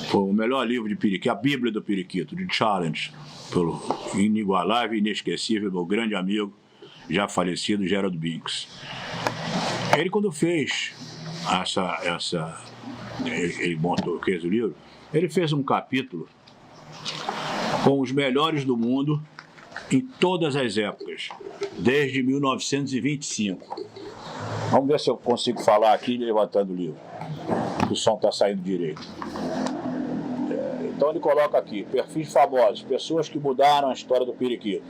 S2: Foi o melhor livro de periquito, a Bíblia do Periquito, de Challenge, pelo inigualável e inesquecível meu grande amigo, já falecido, Gerald Binks. Ele, quando fez ele fez o livro, ele fez um capítulo com os melhores do mundo em todas as épocas, desde 1925. Vamos ver se eu consigo falar aqui levantando o livro. O som está saindo direito. Então ele coloca aqui, perfis famosos, pessoas que mudaram a história do periquito,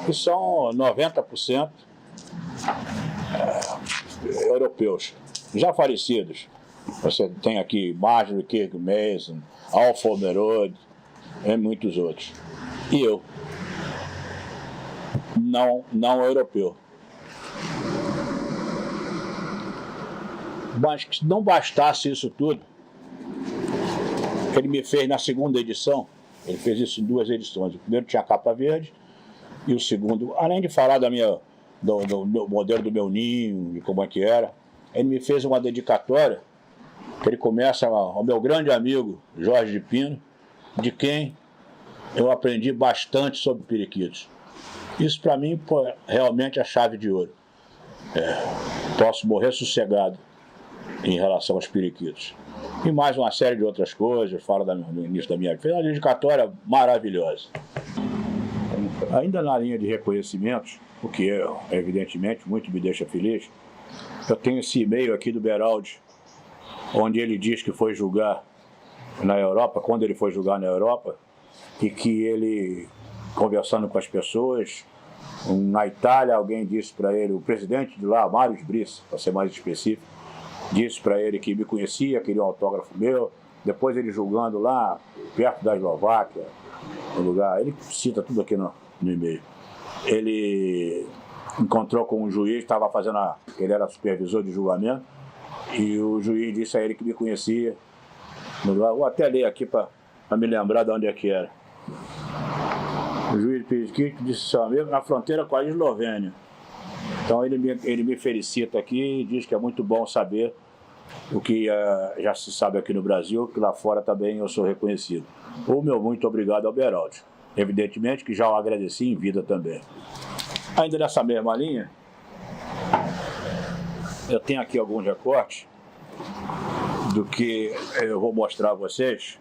S2: que são 90% europeus, já falecidos. Você tem aqui Marjorie Kirk Mason, Alfred Merod e muitos outros. E eu, não europeu. Mas que não bastasse isso tudo, ele me fez na segunda edição, ele fez isso em 2 edições. O primeiro tinha a capa verde e o segundo, além de falar do modelo do meu ninho e como é que era, ele me fez uma dedicatória que ele começa ao meu grande amigo Jorge de Pina, de quem eu aprendi bastante sobre periquitos. Isso para mim foi realmente a chave de ouro. Posso morrer sossegado em relação aos periquitos. E mais uma série de outras coisas, fala no início da minha vida. Fez uma dedicatória maravilhosa. Ainda na linha de reconhecimentos, o que evidentemente muito me deixa feliz, eu tenho esse e-mail aqui do Beraldi, onde ele diz que foi julgar na Europa, quando ele foi julgar na Europa, e que ele, conversando com as pessoas, na Itália, alguém disse para ele, o presidente de lá, Mário Brice, para ser mais específico, disse para ele que me conhecia, queria um autógrafo meu. Depois ele julgando lá, perto da Eslováquia, no lugar, ele cita tudo aqui no e-mail. Ele encontrou com um juiz, estava fazendo ele era supervisor de julgamento, e o juiz disse a ele que me conhecia no lugar. Vou até ler aqui para me lembrar de onde é que era. O juiz de periquito disse seu amigo, na fronteira com a Eslovênia. Então ele me felicita aqui e diz que é muito bom saber o que já se sabe aqui no Brasil, que lá fora também eu sou reconhecido. O meu muito obrigado ao Beraldi. Evidentemente que já o agradeci em vida também. Ainda nessa mesma linha, eu tenho aqui alguns recortes do que eu vou mostrar a vocês.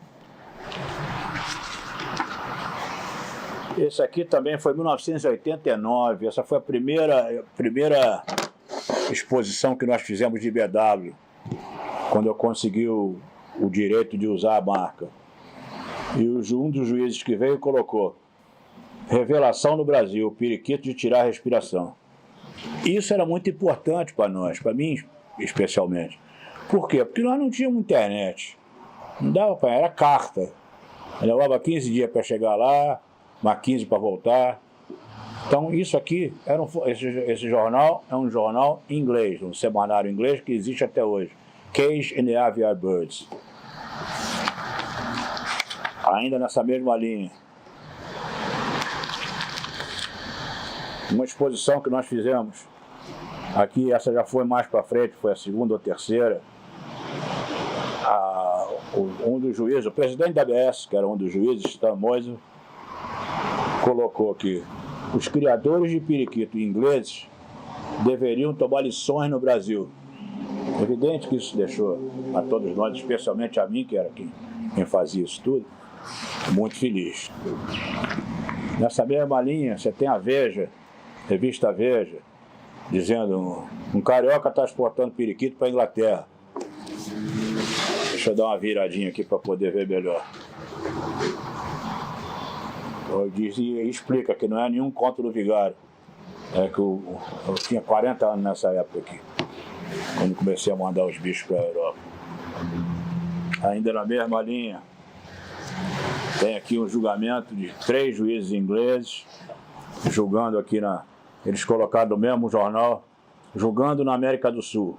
S2: Esse aqui também foi em 1989, essa foi a primeira exposição que nós fizemos de BW, quando eu consegui o direito de usar a marca. E um dos juízes que veio colocou: revelação no Brasil, o periquito de tirar a respiração. Isso era muito importante para nós, para mim especialmente. Por quê? Porque nós não tínhamos internet. Não dava para, era carta. Eu levava 15 dias para chegar lá, mais 15 para voltar. Então isso aqui, esse jornal é um jornal inglês, um semanário inglês que existe até hoje. Cage and the Aviary Birds. Ainda nessa mesma linha. Uma exposição que nós fizemos aqui, essa já foi mais para frente, foi a segunda ou terceira. Um dos juízes, o presidente da ABS, que era um dos juízes, Stan Moisel, colocou que os criadores de periquito ingleses deveriam tomar lições no Brasil. Evidente que isso deixou a todos nós, especialmente a mim, que era quem fazia isso tudo, muito feliz. Nessa mesma linha, você tem a Veja, revista Veja, dizendo: um carioca está exportando periquito para a Inglaterra. Deixa eu dar uma viradinha aqui para poder ver melhor. E explica que não é nenhum conto do vigário. É que eu tinha 40 anos nessa época aqui, quando comecei a mandar os bichos para a Europa. Ainda na mesma linha, tem aqui um julgamento de 3 juízes ingleses, julgando aqui eles colocaram no mesmo jornal, julgando na América do Sul.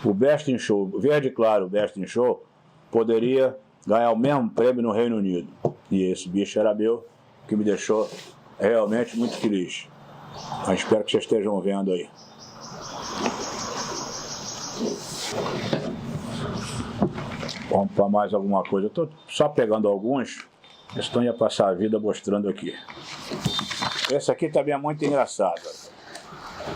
S2: O Best in Show, verde claro, o Best in Show, poderia ganhar o mesmo prêmio no Reino Unido. E esse bicho era meu, que me deixou realmente muito feliz. Mas espero que vocês estejam vendo aí. Vamos para mais alguma coisa. Eu estou só pegando alguns, então ia passar a vida mostrando aqui. Esse aqui também é muito engraçado.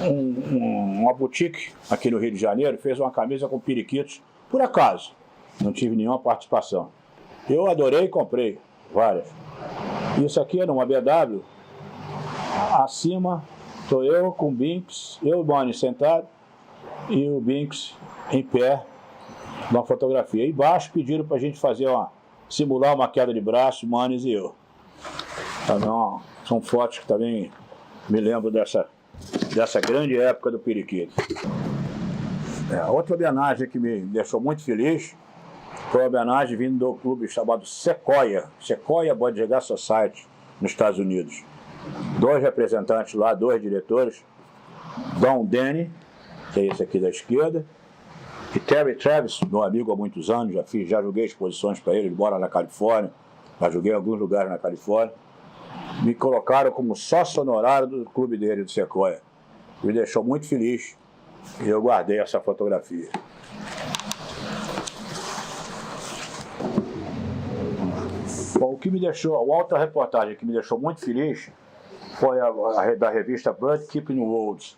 S2: Uma boutique aqui no Rio de Janeiro fez uma camisa com periquitos, por acaso. Não tive nenhuma participação. Eu adorei e comprei várias. Isso aqui era uma BW. Acima estou eu com o Binks, eu e o Bonnie sentado e o Binks em pé, uma fotografia. E embaixo pediram para a gente simular uma queda de braço, Manes e eu. Então, são fotos que também me lembro dessa grande época do periquito. Outra homenagem que me deixou muito feliz foi a homenagem vindo do clube chamado Sequoia Bodega Society, nos Estados Unidos. 2 representantes lá, 2 diretores, Don Denny, que é esse aqui da esquerda, e Terry Travis, meu amigo há muitos anos, já joguei exposições para ele mora na Califórnia, já joguei em alguns lugares na Califórnia. Me colocaram como sócio honorário do clube dele, do Sequoia. Me deixou muito feliz e eu guardei essa fotografia. Bom, a outra reportagem que me deixou muito feliz foi da revista Bird Keeping Worlds.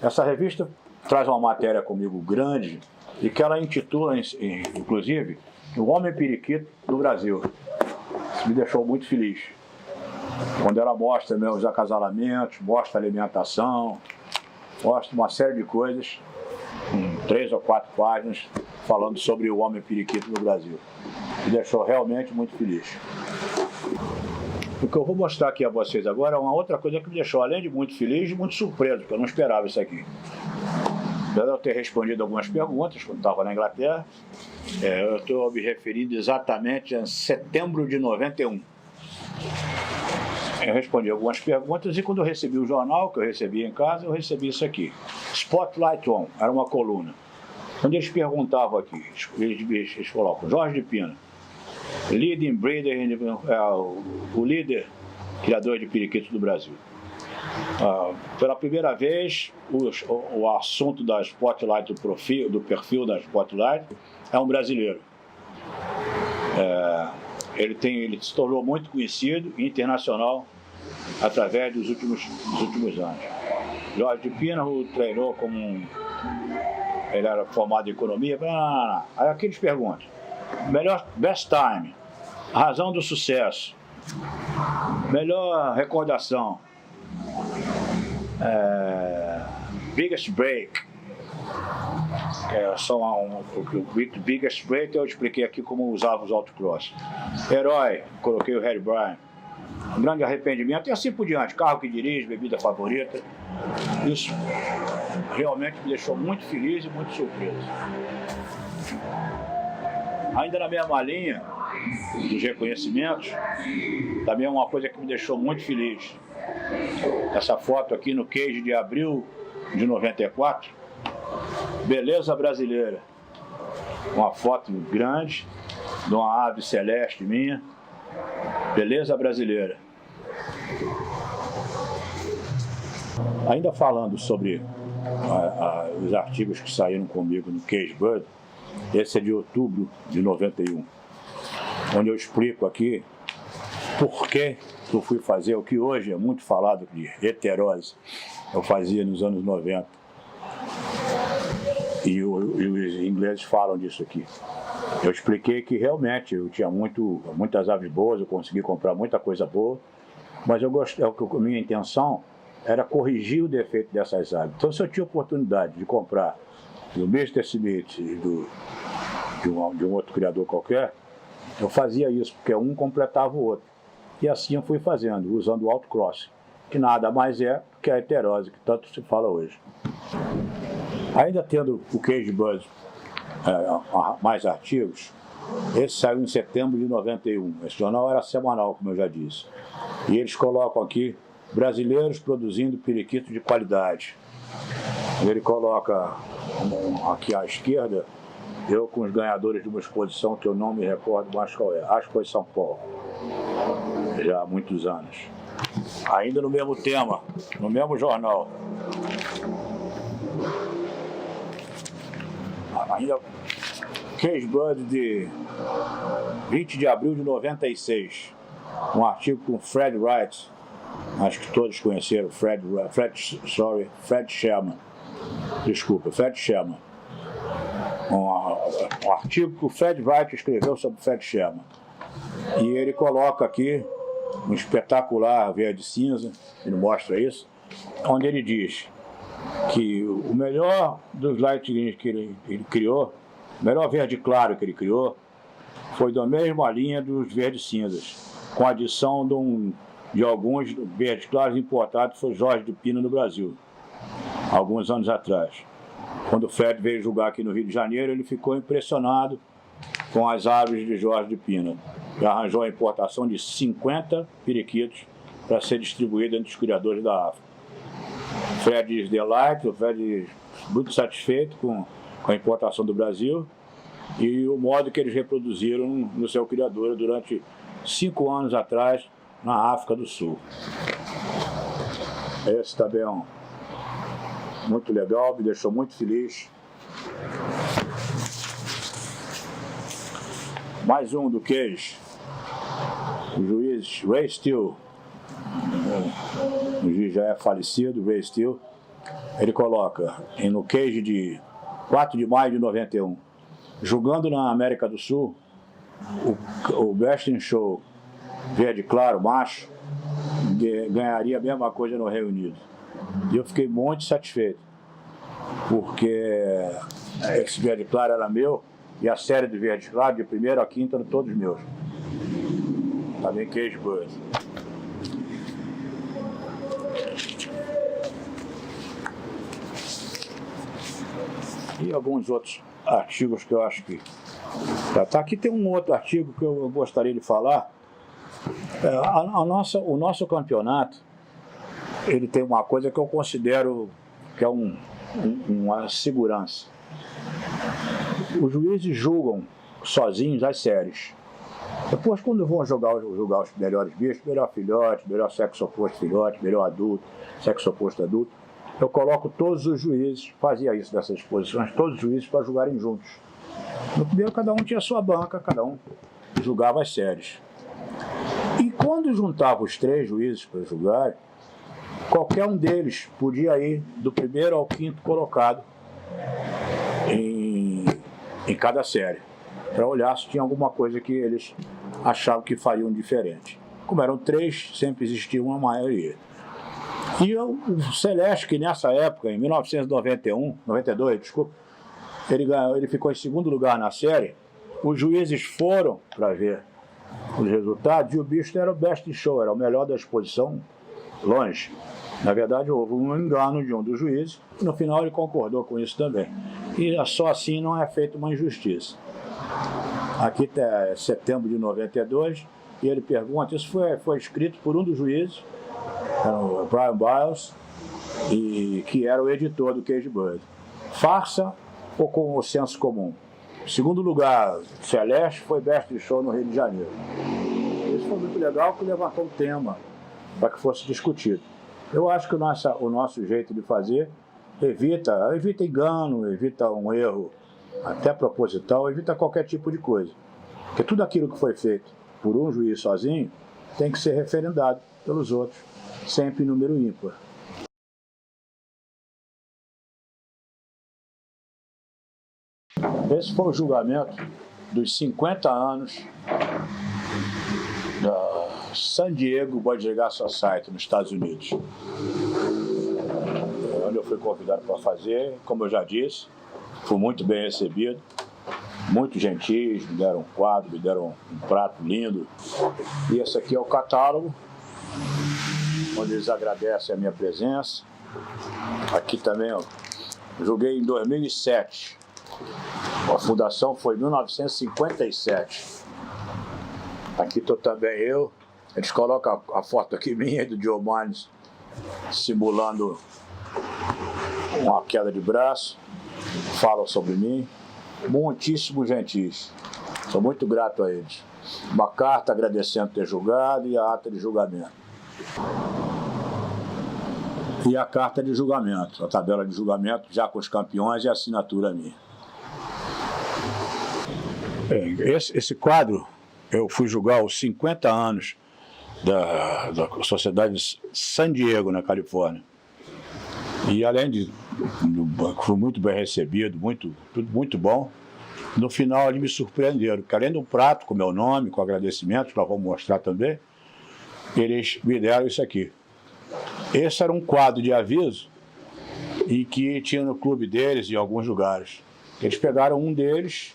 S2: Essa revista traz uma matéria comigo grande e que ela intitula, inclusive, O Homem Periquito do Brasil. Isso me deixou muito feliz. Quando ela mostra meus acasalamentos, mostra alimentação, mostra uma série de coisas, em 3 ou 4 páginas, falando sobre o homem periquito no Brasil. Me deixou realmente muito feliz. O que eu vou mostrar aqui a vocês agora é uma outra coisa que me deixou, além de muito feliz, muito surpreso, porque eu não esperava isso aqui. Apesar de eu ter respondido algumas perguntas quando estava na Inglaterra, eu estou me referindo exatamente a setembro de 91. Eu respondi algumas perguntas e quando eu recebi o jornal, que eu recebi em casa, eu recebi isso aqui. Spotlight On, era uma coluna. Quando eles perguntavam aqui, eles colocam Jorge de Pina, leading breeder, o líder criador de periquitos do Brasil. Pela primeira vez, o assunto da Spotlight, do perfil da Spotlight, é um brasileiro. Ele se tornou muito conhecido e internacional através dos últimos anos. Jorge de Pina treinou como ele era formado em economia. Aí aqui eles perguntam: best time, a razão do sucesso, Melhor recordação. Biggest Break. O Biggest Break eu expliquei aqui como usava os autocross. Herói, coloquei o Harry Bryan. Um grande arrependimento e assim por diante. Carro que dirige, bebida favorita. Isso realmente me deixou muito feliz e muito surpreso. Ainda na mesma linha dos reconhecimentos, também é uma coisa que me deixou muito feliz. Essa foto aqui no Cage de abril de 94, Beleza Brasileira. Uma foto grande de uma ave celeste minha, Beleza Brasileira. Ainda falando sobre os artigos que saíram comigo no Cage Bird, esse é de outubro de 91, onde eu explico aqui por que eu fui fazer o que hoje é muito falado de heterose, eu fazia nos anos 90. E os ingleses falam disso aqui. Eu expliquei que realmente eu tinha muitas aves boas, eu consegui comprar muita coisa boa, mas a minha intenção era corrigir o defeito dessas aves. Então, se eu tinha oportunidade de comprar do Mr. Smith e de um outro criador qualquer, eu fazia isso, porque um completava o outro. E assim eu fui fazendo, usando o autocross, que nada mais é que a heterose, que tanto se fala hoje. Ainda tendo o Cage Bird mais artigos, esse saiu em setembro de 91. Esse jornal era semanal, como eu já disse. E eles colocam aqui, brasileiros produzindo periquito de qualidade. Ele coloca aqui à esquerda, eu com os ganhadores de uma exposição que eu não me recordo mais qual é. Acho que foi São Paulo, já há muitos anos. Ainda no mesmo tema, no mesmo jornal. Ainda Cage Bird de 20 de abril de 96. Um artigo com Fred Wright. Acho que todos conheceram Fred Sherman. Desculpa, Fred Sherman. Um artigo que o Fred Wright escreveu sobre Fred Sherman. E ele coloca aqui um espetacular verde cinza, ele mostra isso, onde ele diz que o melhor dos light greens que ele criou, o melhor verde claro que ele criou, foi da mesma linha dos verdes cinzas, com a adição de alguns verdes claros importados, foi Jorge de Pina no Brasil, alguns anos atrás. Quando o Fred veio julgar aqui no Rio de Janeiro, ele ficou impressionado com as árvores de Jorge de Pina. E arranjou a importação de 50 periquitos para ser distribuído entre os criadores da África. Fred Delight, o Fred muito satisfeito com a importação do Brasil e o modo que eles reproduziram no seu criador durante 5 anos atrás na África do Sul. Esse também é muito legal, me deixou muito feliz. Mais um do Cage, o juiz Ray Steele, o juiz já é falecido, Ray Steele, ele coloca no Cage de 4 de maio de 91, julgando na América do Sul, o Best in Show verde claro, macho, ganharia a mesma coisa no Reino Unido. E eu fiquei muito satisfeito, porque esse verde claro era meu, e a série de verdes claros, de 1º a 5º, eram todos meus. Também Cage Bird. E alguns outros artigos que eu acho que... Tá, aqui tem um outro artigo que eu gostaria de falar. O nosso campeonato, ele tem uma coisa que eu considero que é uma segurança. Os juízes julgam sozinhos as séries. Depois, quando vão julgar os melhores bichos, melhor filhote, melhor sexo oposto filhote, melhor adulto, sexo oposto adulto, eu coloco todos os juízes, fazia isso nessas exposições, todos os juízes para julgarem juntos. No primeiro, cada um tinha sua banca, cada um julgava as séries. E quando juntava os 3 juízes para julgar, qualquer um deles podia ir do 1º ao 5º colocado em cada série, para olhar se tinha alguma coisa que eles achavam que fariam diferente. como eram 3, sempre existia uma maioria. E o Celeste, que nessa época, em 1992, desculpa, ele ficou em segundo lugar na série, os juízes foram para ver os resultados e o bicho era o best show, era o melhor da exposição, longe. Na verdade, houve um engano de um dos juízes e no final ele concordou com isso também. E só assim não é feita uma injustiça. Aqui está setembro de 92 e ele pergunta, isso foi escrito por um dos juízes, era o Brian Biles, e que era o editor do Cage Bird. Farsa ou com o senso comum? Segundo lugar, Celeste foi best show no Rio de Janeiro. Isso foi muito legal, que levantou um tema para que fosse discutido. Eu acho que o nosso jeito de fazer evita engano, evita um erro até proposital, evita qualquer tipo de coisa. Porque tudo aquilo que foi feito por um juiz sozinho tem que ser referendado pelos outros, sempre em número ímpar. Esse foi o julgamento dos 50 anos da San Diego Bodega Society, nos Estados Unidos. Onde eu fui convidado para fazer, como eu já disse, fui muito bem recebido, muito gentis, me deram um quadro, me deram um prato lindo. E esse aqui é o catálogo, onde eles agradecem a minha presença. Aqui também, eu julguei em 2007. A fundação foi em 1957. Aqui estou também eu. Eles colocam a foto aqui minha do Joe Mines simulando uma queda de braço. Falam sobre mim. Muitíssimo gentis. Sou muito grato a eles. Uma carta agradecendo ter julgado e a ata de julgamento. E a carta de julgamento, a tabela de julgamento já com os campeões e a assinatura minha. Esse quadro, eu fui julgar os 50 anos da Sociedade San Diego, na Califórnia. E além de fui muito bem recebido, tudo muito bom, no final eles me surpreenderam, porque além do prato com meu nome, com agradecimentos, que nós vamos mostrar também, eles me deram isso aqui. Esse era um quadro de aviso e que tinha no clube deles em alguns lugares. Eles pegaram um deles,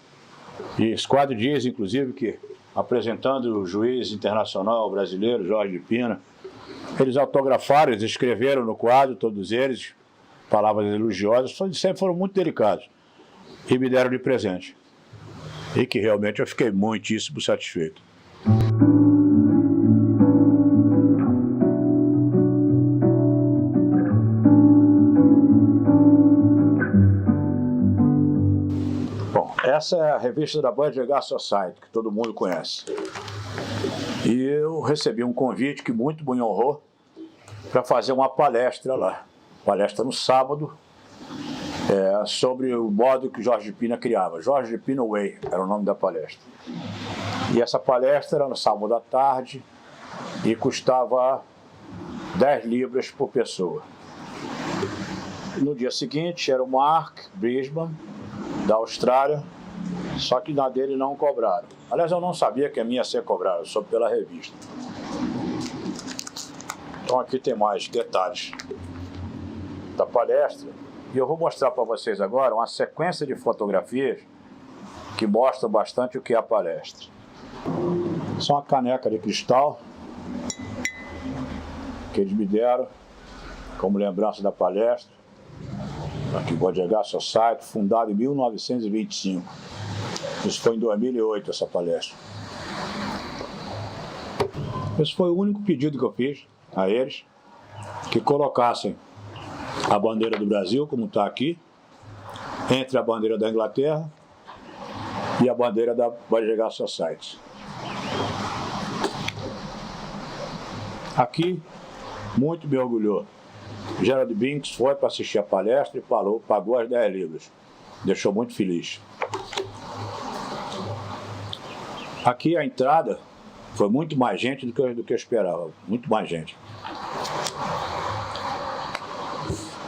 S2: e esse quadro diz, inclusive, que apresentando o juiz internacional brasileiro, Jorge de Pina, eles autografaram, eles escreveram no quadro, todos eles, palavras elogiosas, sempre foram muito delicados, e me deram de presente. E que realmente eu fiquei muitíssimo satisfeito. Essa é a revista da Bodega Society, que todo mundo conhece. E eu recebi um convite que muito me honrou para fazer uma palestra lá. Palestra no sábado, sobre o modo que Jorge de Pina criava. Jorge de Pina Way era o nome da palestra. E essa palestra era no sábado à tarde e custava 10 libras por pessoa. No dia seguinte era o Mark Brisbane, da Austrália, só que na dele não cobraram. Aliás, eu não sabia que a minha ia ser cobrada, só pela revista. Então aqui tem mais detalhes da palestra. E eu vou mostrar para vocês agora uma sequência de fotografias que mostram bastante o que é a palestra. Só uma caneca de cristal que eles me deram como lembrança da palestra. Aqui, Bodega Society, fundada em 1925. Isso foi em 2008, essa palestra. Esse foi o único pedido que eu fiz a eles, que colocassem a bandeira do Brasil, como está aqui, entre a bandeira da Inglaterra e a bandeira da Bodega Society. Aqui, muito me orgulhou. Gerald Binks foi para assistir a palestra e pagou as 10 libras. Deixou muito feliz. Aqui a entrada foi muito mais gente do que eu esperava. Muito mais gente.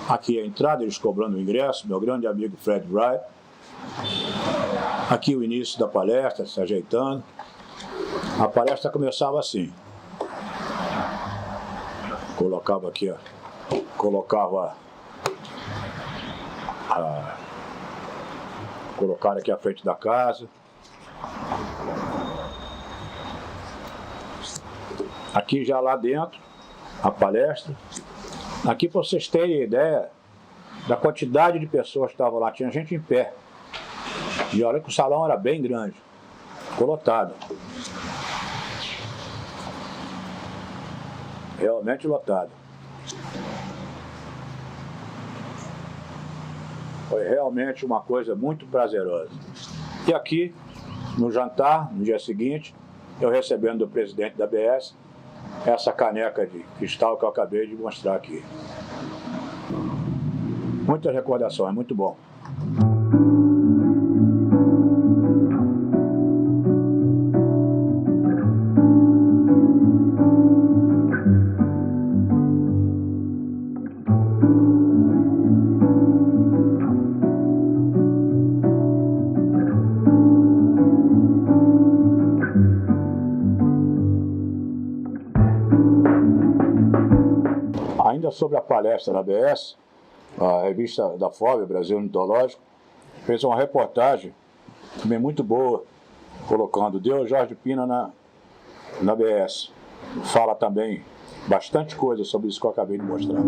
S2: Aqui a entrada, eles cobrando o ingresso, meu grande amigo Fred Wright. Aqui o início da palestra, se ajeitando. A palestra começava assim. Colocava aqui, ó. Colocaram aqui à frente da casa. Aqui já lá dentro, a palestra. Aqui para vocês terem ideia da quantidade de pessoas que estavam lá. Tinha gente em pé. E olha que o salão era bem grande. Ficou lotado. Realmente lotado. Foi realmente uma coisa muito prazerosa. E aqui, no jantar, no dia seguinte, eu recebendo do presidente da ABS essa caneca de cristal que eu acabei de mostrar aqui. Muitas recordações, muito bom. Ainda sobre a palestra da ABS, a revista da FOB, Brasil Ornitológico, fez uma reportagem também muito boa, colocando Deus Jorge Pina na ABS. Fala também bastante coisa sobre isso que eu acabei de mostrar.